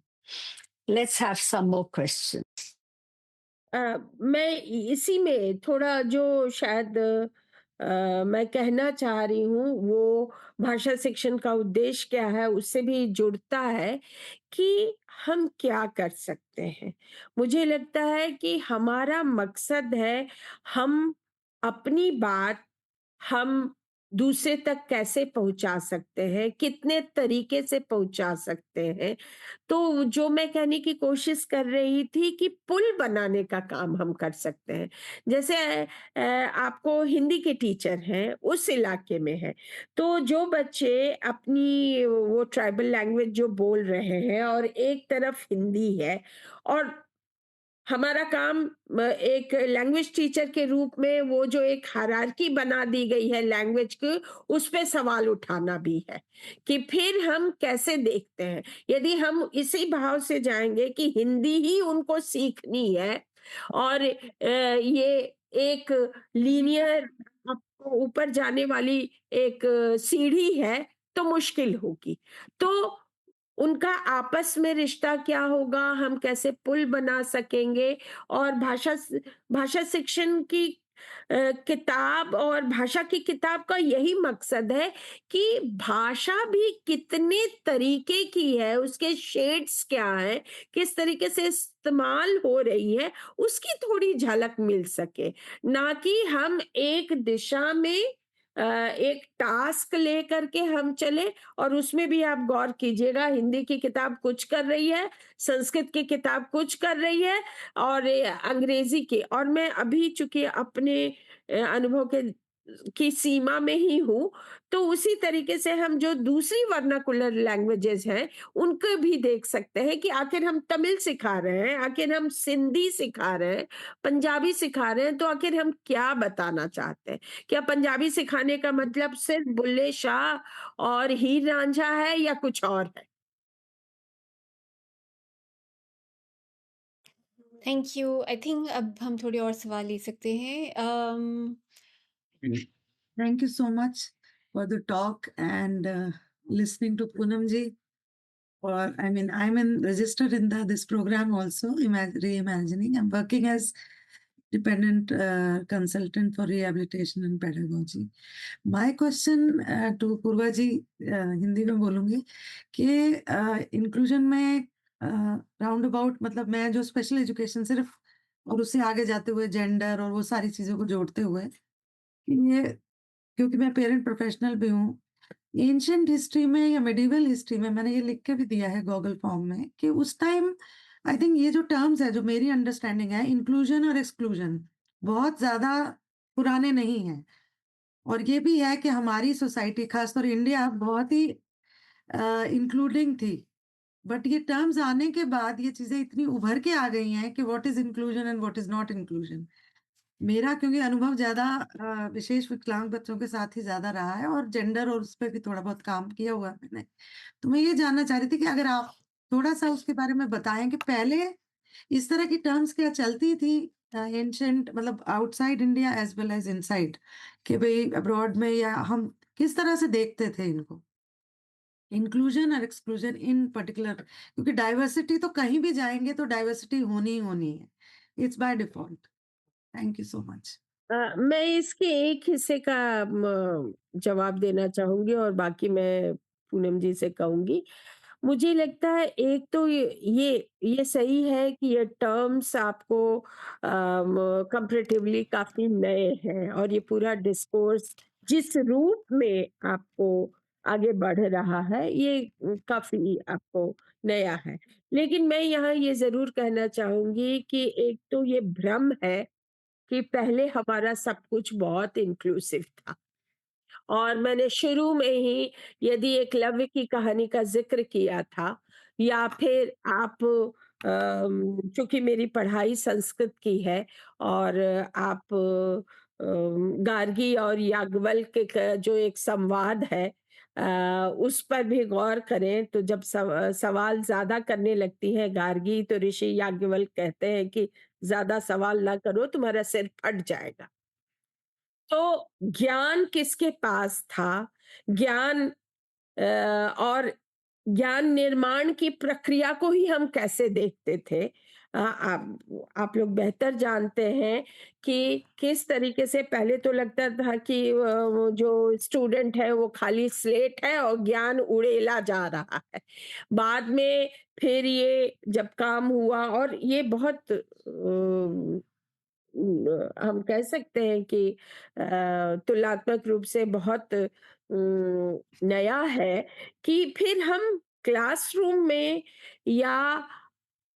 Let's have some more questions. मैं इसी में थोड़ा जो शायद मैं कहना चाह रही हूँ वो भाषा शिक्षण का उद्देश्य क्या है उससे भी जुड़ता है कि हम क्या कर सकते हैं। मुझे लगता है कि हमारा मकसद है हम अपनी बात हम दूसरे तक कैसे पहुंचा सकते हैं, कितने तरीके से पहुंचा सकते हैं। तो जो मैं कहने की कोशिश कर रही थी कि पुल बनाने का काम हम कर सकते हैं। जैसे आपको हिंदी के टीचर हैं, उस इलाके में हैं, तो जो बच्चे अपनी वो ट्राइबल लैंग्वेज जो बोल रहे हैं और एक तरफ हिंदी है और हमारा काम एक लैंग्वेज टीचर के रूप में वो जो एक हायरार्की बना दी गई है लैंग्वेज की, उस पे सवाल उठाना भी है कि फिर हम कैसे देखते हैं। यदि हम इसी भाव से जाएँगे कि हिंदी ही उनको सीखनी है और ये एक लीनियर आपको ऊपर जाने वाली एक सीढ़ी है, तो मुश्किल होगी। तो उनका आपस में रिश्ता क्या होगा, हम कैसे पुल बना सकेंगे और भाषा शिक्षण की किताब और भाषा की किताब का यही मकसद है कि भाषा भी कितने तरीके की है, उसके शेड्स क्या हैं, किस तरीके से इस्तेमाल हो रही है, उसकी थोड़ी झलक मिल सके। ना कि हम एक दिशा में एक टास्क लेकर के हम चले और उसमें भी आप गौर कीजिएगा हिंदी की किताब कुछ कर रही है, संस्कृत की किताब कुछ कर रही है और अंग्रेजी की और मैं अभी चूँकि अपने अनुभव के की सीमा में ही हूँ, तो उसी तरीके से हम जो दूसरी वर्नाकुलर लैंग्वेजेज़ हैं, उनको भी देख सकते हैं कि आखिर हम तमिल सिखा रहे हैं, आखिर हम सिंधी सिखा रहे हैं, पंजाबी सिखा रहे हैं, तो आखिर हम क्या बताना चाहते हैं? क्या पंजाबी सिखाने का मतलब सिर्फ बुल्ले शाह और हीर रांझा है या कुछ और है? Thank you. आई थिंक अब हम थोड़े और सवाल ले सकते हैं। Thank you so much for the talk and listening to Poonam ji. Or I mean, I'm registered in this program also, reimagining. I'm working as dependent consultant for rehabilitation and pedagogy. My question to Purva ji, Hindi में बोलूंगी कि inclusion में round about, मतलब मैं जो special education सिर्फ और उससे आगे जाते हुए जेंडर और वो सारी चीजों को जोड़ते हुए, ये क्योंकि मैं पेरेंट प्रोफेशनल भी हूँ, एंशिएंट हिस्ट्री में या मेडिवल हिस्ट्री में मैंने ये लिख के भी दिया है गूगल फॉर्म में कि उस टाइम आई थिंक ये जो टर्म्स है, जो मेरी अंडरस्टैंडिंग है, इंक्लूजन और एक्सक्लूजन बहुत ज्यादा पुराने नहीं हैं। और ये भी है कि हमारी सोसाइटी, खासतौर इंडिया, बहुत ही इंक्लूडिंग थी। बट ये टर्म्स आने के बाद ये चीजें इतनी उभर के आ गई हैं कि what is inclusion and what is not inclusion. मेरा क्योंकि अनुभव ज़्यादा विशेष विकलांग बच्चों के साथ ही ज़्यादा रहा है और जेंडर और उस पे भी थोड़ा बहुत काम किया हुआ है मैंने। तो मैं ये जानना चाह रही थी कि अगर आप थोड़ा-सा उसके बारे में बताएँ कि पहले इस तरह की टर्म्स क्या चलती थी एंशिएंट, मतलब outside India as well as inside, कि भई अब्रॉड में, या हम किस तरह से देखते थे इनको? इंक्लूजन और एक्सक्लूजन इन पर्टिकुलर, क्योंकि डाइवर्सिटी तो कहीं भी जाएँगे तो डाइवर्सिटी होनी ही होनी है। It's by default. Thank you so much. मैं इसके एक हिस्से का जवाब देना चाहूँगी और बाकी मैं पूनम जी से कहूँगी। मुझे लगता है एक तो ये सही है कि ये टर्म्स आपको कंपैरेटिवली काफ़ी नए हैं और ये पूरा डिस्कोर्स जिस रूप में आपको आगे बढ़ रहा है, ये काफ़ी आपको नया है। लेकिन मैं यहाँ ये ज़रूर कहना चाहूँगी कि एक तो ये भ्रम है कि पहले हमारा सब कुछ बहुत इंक्लूसिव था और मैंने शुरू में ही यदि एकलव्य की कहानी का जिक्र किया था, या फिर आप चूंकि मेरी पढ़ाई संस्कृत की है और आप गार्गी और याज्ञवल्क्य के जो एक संवाद है, उस पर भी गौर करें तो जब सवाल ज्यादा करने लगती है गार्गी, तो ऋषि याज्ञवल्क्य कहते हैं कि ज्यादा सवाल ना करो, तुम्हारा सिर फट जाएगा। तो ज्ञान किसके पास था? ज्ञान और ज्ञान निर्माण की प्रक्रिया को ही हम कैसे देखते थे? आप लोग बेहतर जानते हैं कि किस तरीके से पहले तो लगता था कि वो जो स्टूडेंट है वो खाली स्लेट है और ज्ञान उड़ेला जा रहा है। बाद में फिर ये जब काम हुआ और ये बहुत हम कह सकते हैं कि तुलनात्मक रूप से बहुत नया है कि फिर हम क्लासरूम में या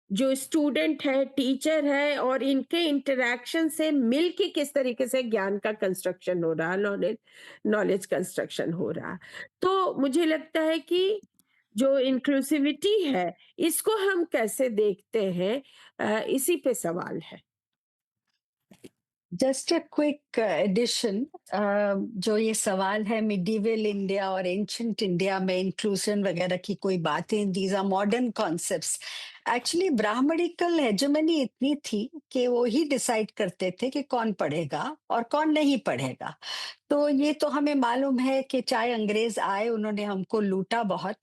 जो स्टूडेंट है, टीचर है और इनके इंटरैक्शन से मिल के किस तरीके से ज्ञान का कंस्ट्रक्शन हो रहा है, नॉलेज नॉलेज कंस्ट्रक्शन हो रहा है। तो मुझे लगता है कि जो इंक्लूसिविटी है, इसको हम कैसे देखते हैं, इसी पे सवाल है। जस्ट अ क्विक एडिशन, जो ये सवाल है मिडीवल इंडिया और एंशंट इंडिया में इंक्लूजन वगैरह की कोई बातें, these are modern concepts. Actually brahmanical hegemony इतनी थी कि वो ही डिसाइड करते थे कि कौन पढ़ेगा और कौन नहीं पढ़ेगा। तो ये तो हमें मालूम है कि चाहे अंग्रेज आए, उन्होंने हमको लूटा बहुत,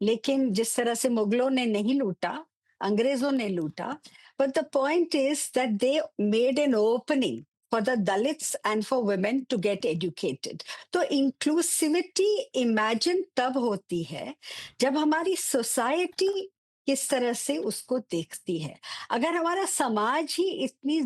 लेकिन जिस तरह से मुगलों ने नहीं लूटा, अंग्रेजों ने लूटा। But the point is that they made an opening for the Dalits and for women to get educated. तो inclusivity imagine तब होती है जब हमारी सोसाइटी किस तरह से उसको देखती है। अगर हमारा समाज ही इतनी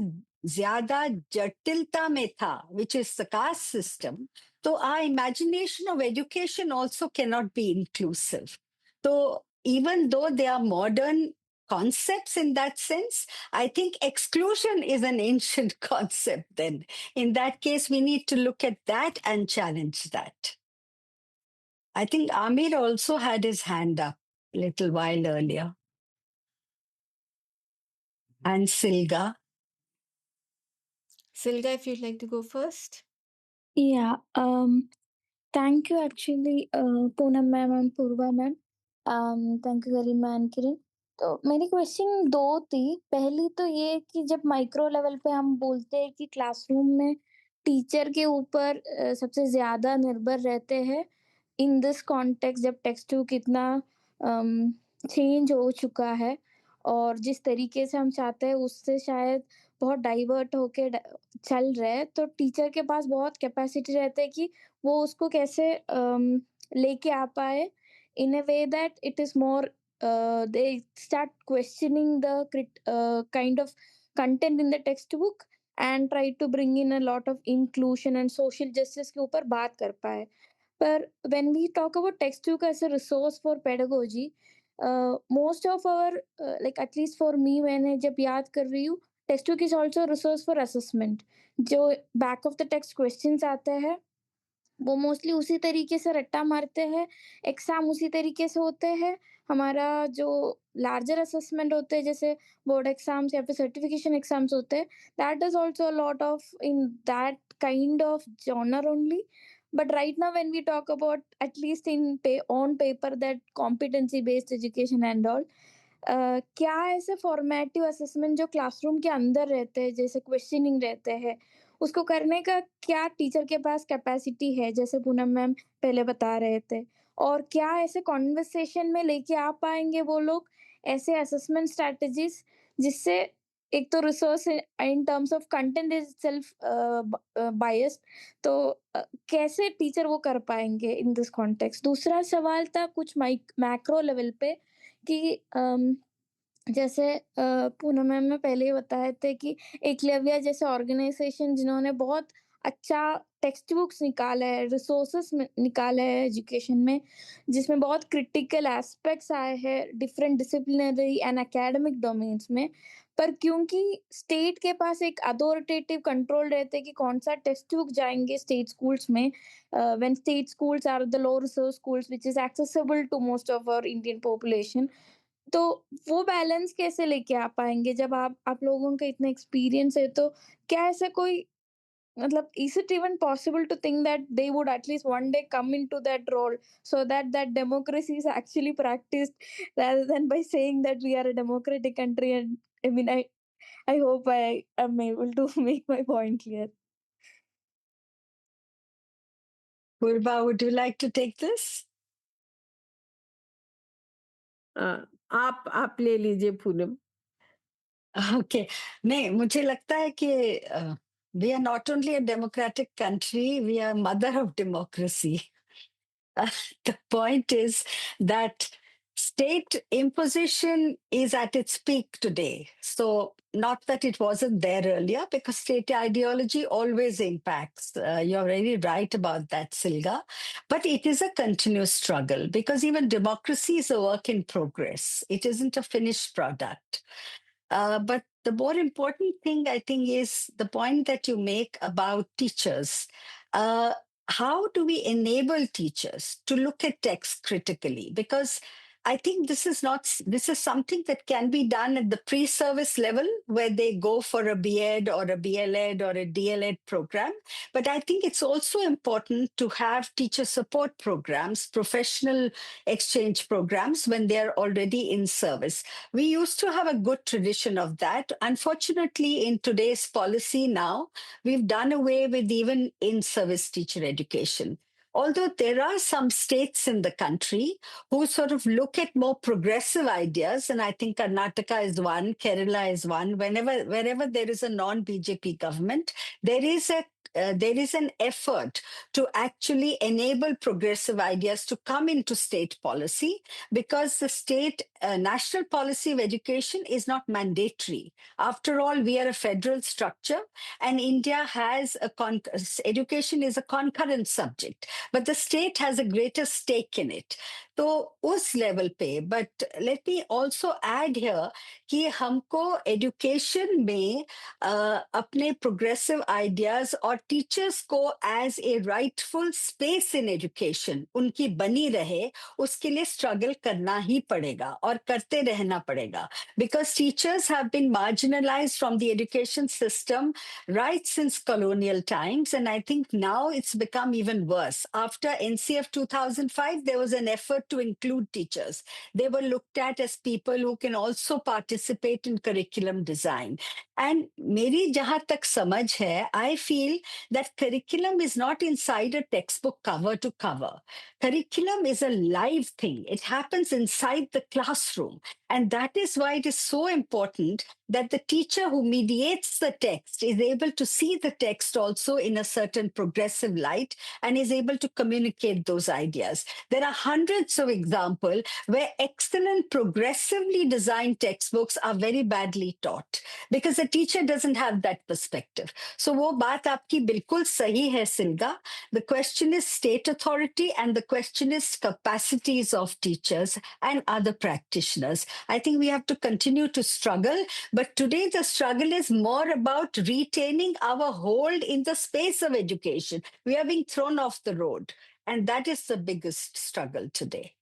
ज्यादा जटिलता में था, which is the caste system, तो our imagination of education also cannot be inclusive. So even though they are modern concepts in that sense, I think exclusion is an ancient concept then. In that case, we need to look at that and challenge that. I think Amir also had his hand up a little while earlier. And Silga. Silga, if you'd like to go first. Yeah, thank you actually, Poonam ma'am and Purva ma'am. Thank you Garima and Kiran. तो मेरी question 2 थी। पहली तो ये कि जब micro level पे हम बोलते हैं कि क्लासरूम में टीचर के ऊपर सबसे ज़्यादा निर्भर रहते हैं इन दिस कॉन्टेक्स्ट जब टेक्स्ट बुक इतना चेंज हो चुका है और जिस तरीके से हम चाहते हैं उससे शायद बहुत डाइवर्ट होके चल रहे हैं, तो टीचर के पास बहुत कैपेसिटी रहता है कि वो उसको कैसे लेके आ पाए in a way that it is more they start questioning the kind of content in the textbook and try to bring in a lot of inclusion and social justice के ऊपर बात कर पाए. पर when we talk about textbook as a resource for pedagogy, most of our like at least for me मैंने जब याद कर रही हूँ, textbook is also a resource for assessment. जो back of the text questions आते हैं वो मोस्टली उसी तरीके से रट्टा मारते हैं, एग्ज़ाम उसी तरीके से होते हैं। हमारा जो लार्जर असेसमेंट होते हैं जैसे बोर्ड एग्ज़ाम्स या फिर सर्टिफिकेशन एग्ज़ाम्स होते हैं, that is also a lot of in that kind of genre only. But right now when we talk about at least in पे on paper that competency based education and all, क्या ऐसे formative assessment जो classroom के अंदर रहते हैं, जैसे questioning रहते हैं, उसको करने का क्या टीचर के पास कैपेसिटी है, जैसे पूनम मैम पहले बता रहे थे? और क्या ऐसे कन्वर्सेशन में लेके आ पाएँगे वो लोग ऐसे असेसमेंट स्ट्रैटेजीज़ जिससे एक तो resource in terms of content is self biased, तो कैसे टीचर वो कर पाएँगे इन दिस कॉन्टेक्स्ट? दूसरा सवाल था कुछ मैक्रो लेवल पे कि जैसे पूनम मैम ने पहले ही बताए थे कि एकलव्य जैसे ऑर्गेनाइज़ेशन जिन्होंने बहुत अच्छा टेक्स्ट बुक्स निकाला है, रिसोर्सेस में निकाला है एजुकेशन में, जिसमें बहुत क्रिटिकल एस्पेक्ट्स आए हैं different disciplinary and academic domains में। पर क्योंकि स्टेट के पास एक अथॉरिटेटिव कंट्रोल रहता है कि कौन-सा टेक्स्ट बुक जाएँगे स्टेट स्कूल्स में, when state schools are the low resource schools which is accessible to most of our Indian population. तो वो बैलेंस कैसे लेके आ पाएँगे जब आप लोगों का इतना एक्सपीरियंस है, तो क्या ऐसा कोई मतलब is it even possible to think that they would at least one day come into that role so that that democracy is actually practised rather than by saying that we are a democratic country? And I mean, I hope I am able to make my point clear. Purva, would you like to take this? आप ले लीजिए Poonam. Okay. नहीं, मुझे लगता है कि we are not only a democratic country, we are mother of democracy. The point is that state imposition is at its peak today. So, not that it wasn't there earlier, because state ideology always impacts. You're very right about that, Silga. But it is a continuous struggle because even democracy is a work in progress, it isn't a finished product. But the more important thing, I think, is the point that you make about teachers. How do we enable teachers to look at text critically? Because I think this is something that can be done at the pre-service level where they go for a B.Ed or a B.L.Ed or a D.L.Ed program. But I think it's also important to have teacher support programs, professional exchange programs when they're already in service. We used to have a good tradition of that. Unfortunately, in today's policy now, we've done away with even in-service teacher education. Although there are some states in the country who sort of look at more progressive ideas, and I think Karnataka is one, Kerala is one. Wherever there is a non-BJP government, there is an effort to actually enable progressive ideas to come into state policy, because the state national policy of education is not mandatory. After all, we are a federal structure, and India has education is a concurrent subject, but the state has a greater stake in it. तो उस level पे, but let me also add here कि हमको education में अपने progressive ideas और teachers को as a rightful space in education उनकी बनी रहे, उसके लिए स्ट्रगल करना ही पड़ेगा और करते रहना पड़ेगा, because teachers have been marginalised from the education system right since colonial times, and I think now it's become even worse. After NCF 2005, there was an effort to include teachers. They were looked at as people who can also participate in curriculum design. And मेरी जहाँ तक समझ है, I feel that curriculum is not inside a textbook cover to cover. Curriculum is a live thing. It happens inside the classroom. And that is why it is so important that the teacher who mediates the text is able to see the text also in a certain progressive light and is able to communicate those ideas. There are hundreds of examples where excellent progressively designed textbooks are very badly taught because the teacher doesn't have that perspective. So वो बात आपकी बिल्कुल सही है सिल्गा. The question is state authority and the question is capacities of teachers and other practitioners. I think we have to continue to struggle, but today the struggle is more about retaining our hold in the space of education. We are being thrown off the road, and that is the biggest struggle today.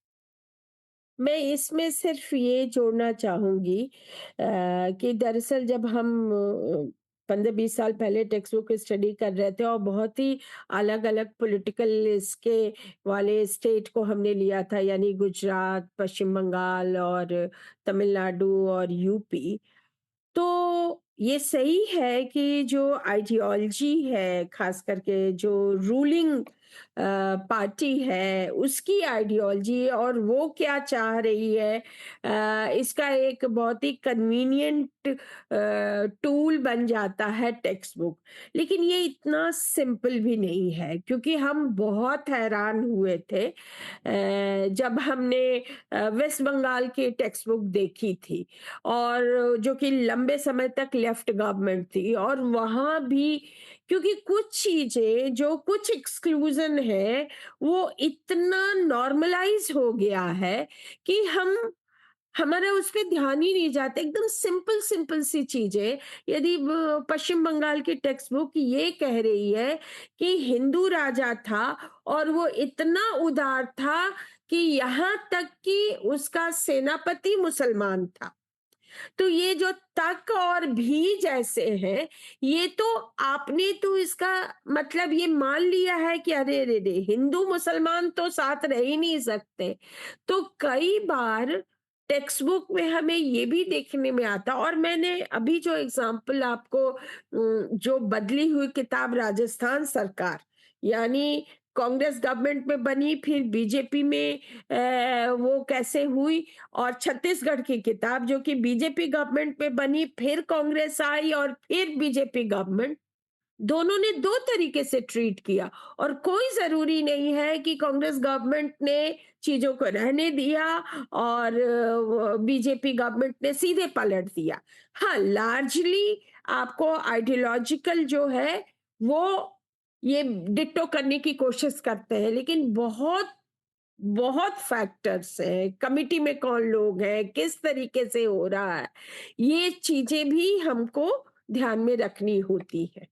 मैं इसमें सिर्फ ये जोड़ना चाहूँगी कि दरअसल जब हम 15-20 साल पहले टेक्स्ट बुक स्टडी कर रहे थे और बहुत ही अलग-अलग पॉलिटिकल इसके वाले स्टेट को हमने लिया था, यानी गुजरात, पश्चिम बंगाल और तमिलनाडु और यूपी। तो ये सही है कि जो आइडियोलॉजी है, खास करके जो रूलिंग पार्टी है, उसकी आइडियोलॉजी और वो क्या चाह रही है, इसका एक बहुत ही कन्वीनिएंट टूल बन जाता है टेक्स्ट बुक। लेकिन ये इतना सिंपल भी नहीं है, क्योंकि हम बहुत हैरान हुए थे जब हमने वेस्ट बंगाल की टेक्स्ट बुक देखी थी, और जो कि लंबे समय तक लेफ्ट गवर्नमेंट थी, और वहाँ भी क्योंकि कुछ चीजें जो कुछ एक्सक्लूजन है वो इतना नॉर्मलाइज हो गया है कि हमारा उस पे ध्यान ही नहीं जाता। एकदम सिंपल सिंपल सी चीजें, यदि पश्चिम बंगाल की टेक्स्ट बुक ये कह रही है कि हिंदू राजा था और वो इतना उदार था कि यहाँ तक कि उसका सेनापति मुसलमान था, तो ये जो तक और भी जैसे हैं, ये तो आपने तो इसका मतलब ये मान लिया है कि अरे रे रे, हिंदू मुसलमान तो साथ रह ही नहीं सकते। तो कई बार टेक्स्ट बुक में हमें ये भी देखने में आता, और मैंने अभी जो एग्जाम्पल आपको जो बदली हुई किताब राजस्थान सरकार, यानी कांग्रेस गवर्नमेंट में बनी, फिर बीजेपी में वो कैसे हुई, और छत्तीसगढ़ की किताब जो कि बीजेपी गवर्नमेंट में बनी, फिर कांग्रेस आई और फिर बीजेपी गवर्नमेंट, दोनों ने दो तरीके से ट्रीट किया। और कोई जरूरी नहीं है कि कांग्रेस गवर्नमेंट ने चीजों को रहने दिया और बीजेपी गवर्नमेंट ने सीधे पलट दिया। हाँ, लार्जली आपको आइडियोलॉजिकल जो है वो ये डिट्टो करने की कोशिश करते हैं, लेकिन बहुत बहुत फैक्टर्स हैं, कमिटी में कौन लोग हैं, किस तरीके से हो रहा है, ये चीजें भी हमको ध्यान में रखनी होती है।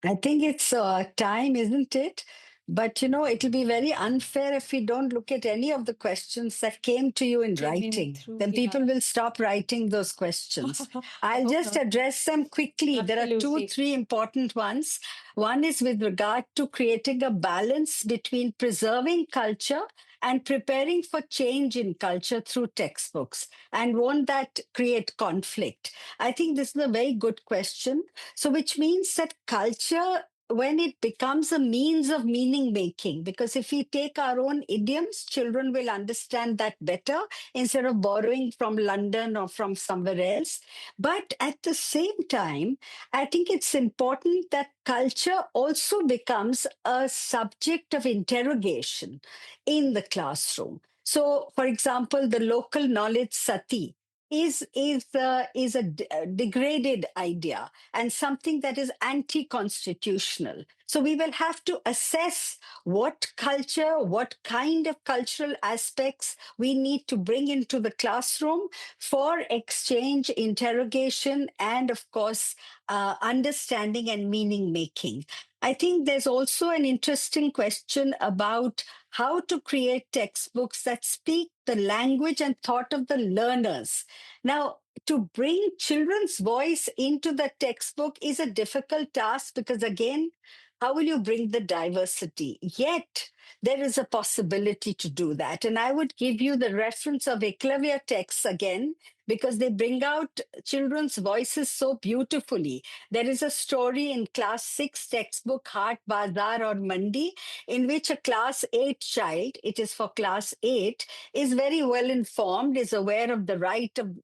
I think it's time, isn't it? But it'll be very unfair if we don't look at any of the questions that came to you in Came in writing. through, Then yeah. people will stop writing those questions. I'll just address them quickly. There are Absolutely. 3 important ones. One is with regard to creating a balance between preserving culture and preparing for change in culture through textbooks. And won't that create conflict? I think this is a very good question. So, which means that culture, when it becomes a means of meaning making, because if we take our own idioms, children will understand that better instead of borrowing from London or from somewhere else. But at the same time, I think it's important that culture also becomes a subject of interrogation in the classroom. So, for example, the local knowledge sati is a degraded idea and something that is anti-constitutional. So we will have to assess what culture, what kind of cultural aspects we need to bring into the classroom for exchange, interrogation, and of course, understanding and meaning making. I think there's also an interesting question about how to create textbooks that speak the language and thought of the learners. Now, to bring children's voice into the textbook is a difficult task because, again, how will you bring the diversity? Yet, there is a possibility to do that. And I would give you the reference of Eklavya texts again, because they bring out children's voices so beautifully. There is a story in class 6 textbook, Heart, Bazaar or Mandi, in which a class 8 child, it is for class 8, is very well informed, is aware of the right of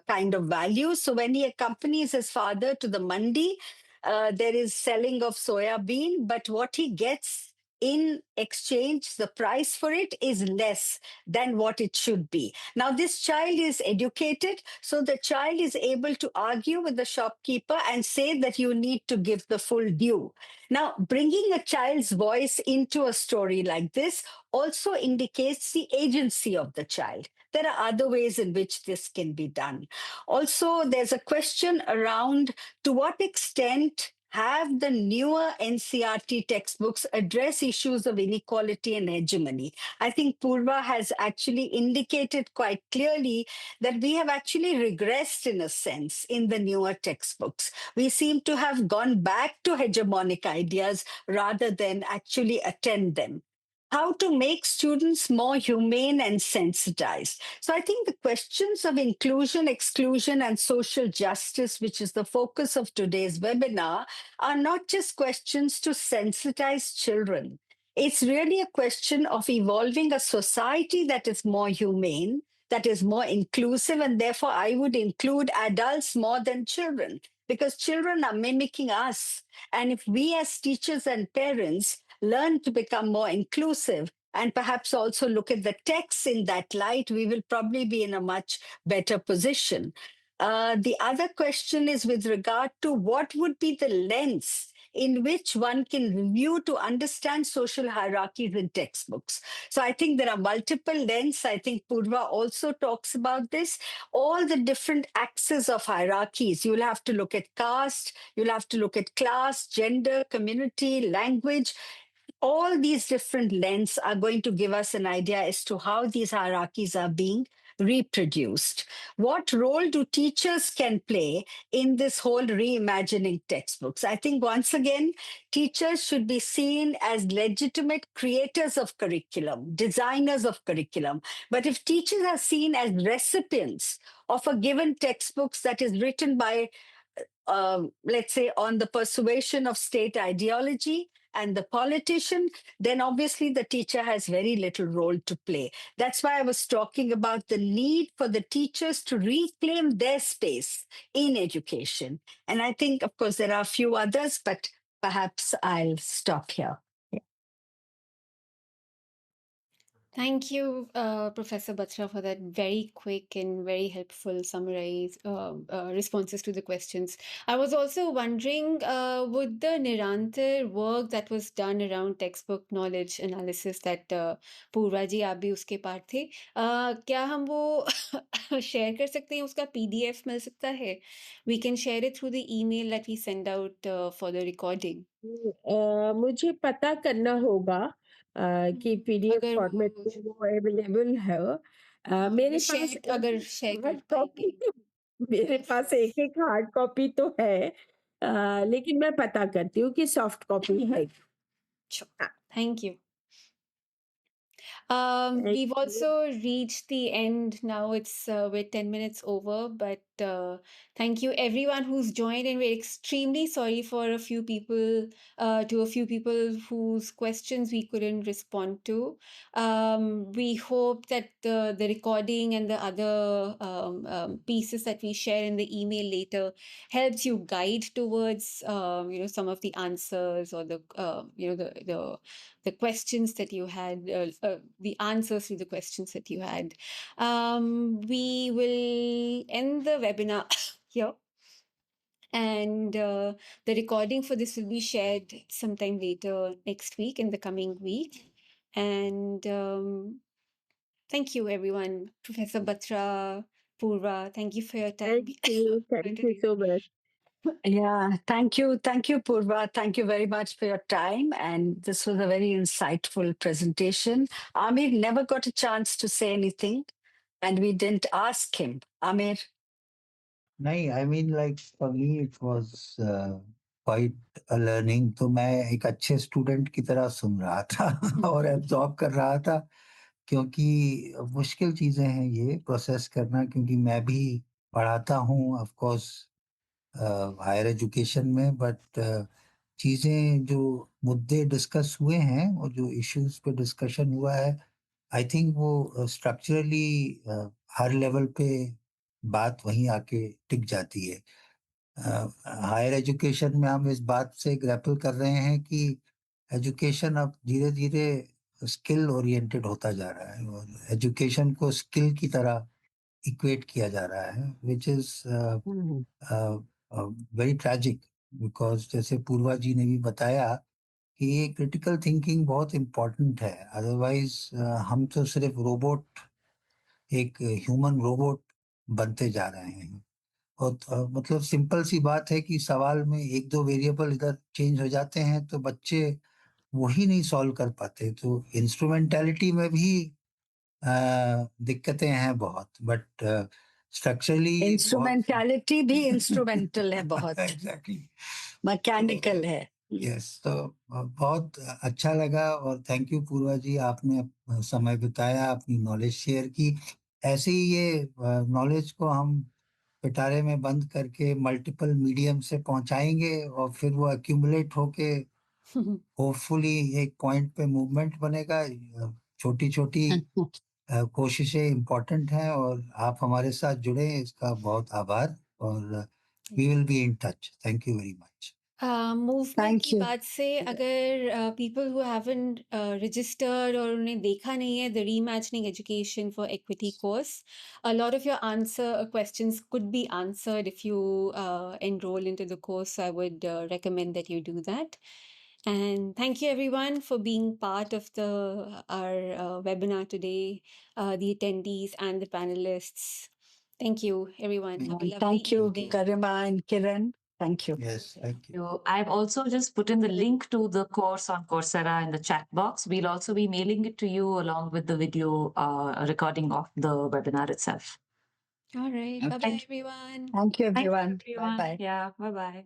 kind of values. So when he accompanies his father to the Mandi, there is selling of soya bean, but what he gets in exchange, the price for it is less than what it should be. Now, this child is educated, so the child is able to argue with the shopkeeper and say that you need to give the full due. Now, bringing a child's voice into a story like this also indicates the agency of the child. There are other ways in which this can be done. Also, there's a question around to what extent have the newer NCRT textbooks address issues of inequality and hegemony? I think Purva has actually indicated quite clearly that we have actually regressed in a sense in the newer textbooks. We seem to have gone back to hegemonic ideas rather than actually attend them. How to make students more humane and sensitized. So I think the questions of inclusion, exclusion, and social justice, which is the focus of today's webinar, are not just questions to sensitize children. It's really a question of evolving a society that is more humane, that is more inclusive, and therefore I would include adults more than children, because children are mimicking us. And if we as teachers and parents learn to become more inclusive and perhaps also look at the texts in that light, we will probably be in a much better position. The other question is with regard to what would be the lens in which one can review to understand social hierarchies in textbooks. So I think there are multiple lenses. I think Purva also talks about this. All the different axes of hierarchies. You'll have to look at caste, you'll have to look at class, gender, community, language. All these different lenses are going to give us an idea as to how these hierarchies are being reproduced. What role do teachers can play in this whole reimagining textbooks? I think once again, teachers should be seen as legitimate creators of curriculum, designers of curriculum. But if teachers are seen as recipients of a given textbooks that is written by let's say, on the persuasion of state ideology and the politician, then obviously the teacher has very little role to play. That's why I was talking about the need for the teachers to reclaim their space in education. And I think, of course, there are a few others, but perhaps I'll stop here. Thank you, Professor Batra, for that very quick and very helpful summarize responses to the questions. I was also wondering, would the Nirantar work that was done around textbook knowledge analysis that पूर्वा जी आप भी उसके part थे, क्या हम वो share कर सकते हैं? उसका PDF मिल सकता है? We can share it through the email that we send out for the recording. मुझे पता करना होगा कि PDF अगर फॉर्मेट वो में वो अवेलेबल है। मेरे पास शेयर अगर शेयर कर हार्ड कॉपी पाएंगे मेरे पास एक हार्ड कॉपी तो है, लेकिन मैं पता करती हूँ कि सॉफ्ट कॉपी है। Sure. Thank you. Thank We've you. also reached the end now. It's we're 10 minutes over, but thank you everyone who's joined, and we're extremely sorry for a few people, to a few people whose questions we couldn't respond to. We hope that the recording and the other pieces that we share in the email later helps you guide towards some of the answers or the the questions that you had, the answers to the questions that you had. We will end the webinar here. And the recording for this will be shared sometime later next week, in the coming week. And thank you, everyone. Professor Batra, Purva, thank you for your time. Thank you so much. Yeah, thank you. Thank you, Purva. Thank you very much for your time. And this was a very insightful presentation. Amir never got a chance to say anything, and we didn't ask him. Amir? नहीं, I mean, like, for me, it was quite a learning. तो मैं एक अच्छे student की तरह सुन रहा था और एब्जॉर्ब कर रहा था, क्योंकि मुश्किल चीज़ें हैं ये प्रोसेस करना, क्योंकि मैं भी पढ़ाता हूँ ऑफ कोर्स हायर एजुकेशन में, बट चीज़ें जो मुद्दे डिस्कस हुए हैं और जो इश्यूज पे डिस्कशन हुआ है, आई थिंक वो स्ट्रक्चरली हर लेवल पे बात वहीं आके टिक जाती है। हायर एजुकेशन में हम इस बात से ग्रैपल कर रहे हैं कि एजुकेशन अब धीरे-धीरे स्किल ओरिएंटेड होता जा रहा है और एजुकेशन को स्किल की तरह इक्वेट किया जा रहा है, which is very tragic, because जैसे पूर्वा जी ने भी बताया कि ये क्रिटिकल थिंकिंग बहुत इम्पोर्टेंट है। अदरवाइज़ हम तो सिर्फ रोबोट, एक ह्यूमन रोबोट बनते जा रहे हैं। और मतलब सिंपल सी बात है कि सवाल में 1-2 वेरिएबल इधर चेंज हो जाते हैं तो बच्चे वही नहीं सॉल्व कर पाते। तो इंस्ट्रूमेंटैलिटी में भी दिक्कतें हैं बहुत, बट स्ट्रक्चरली बहुत इंस्ट्रूमेंटैलिटी भी इंस्ट्रूमेंटल है बहुत, एग्ज़ैक्टली। मैकेनिकल है। यस, तो बहुत अच्छा लगा और थैंक यू पूर्वा जी, आपने समय बिताया, अपनी नॉलेज शेयर की। ऐसे ही ये नॉलेज को हम पिटारे में बंद करके मल्टीपल मीडियम से पहुँचाएँगे और फिर वो एक्यूमुलेट होके होपफुली एक पॉइंट पे मूवमेंट बनेगा। छोटी-छोटी कोशिशें इम्पोर्टेंट हैं और आप हमारे साथ जुड़े हैं, इसका बहुत आभार और we will be in touch. Thank you very much. Movement Thank की you. बात से अगर पीपल हु हैवंट रजिस्टर्ड और उन्हें देखा नहीं है the reimagining education for equity course, a lot of your questions could be answered if you enroll into the course. So I would recommend that you do that. And thank you everyone for being part of our webinar today, the attendees and the panelists. Thank you everyone. Have a lovely Thank you, evening. Garima and Kiran. Thank you. Yes, thank you. I've also just put in the link to the course on Coursera in the chat box. We'll also be mailing it to you along with the video recording of the webinar itself. All right. Okay. Bye bye everyone. Thank you, Thank you, everyone. everyone. Bye-bye. Yeah, bye-bye.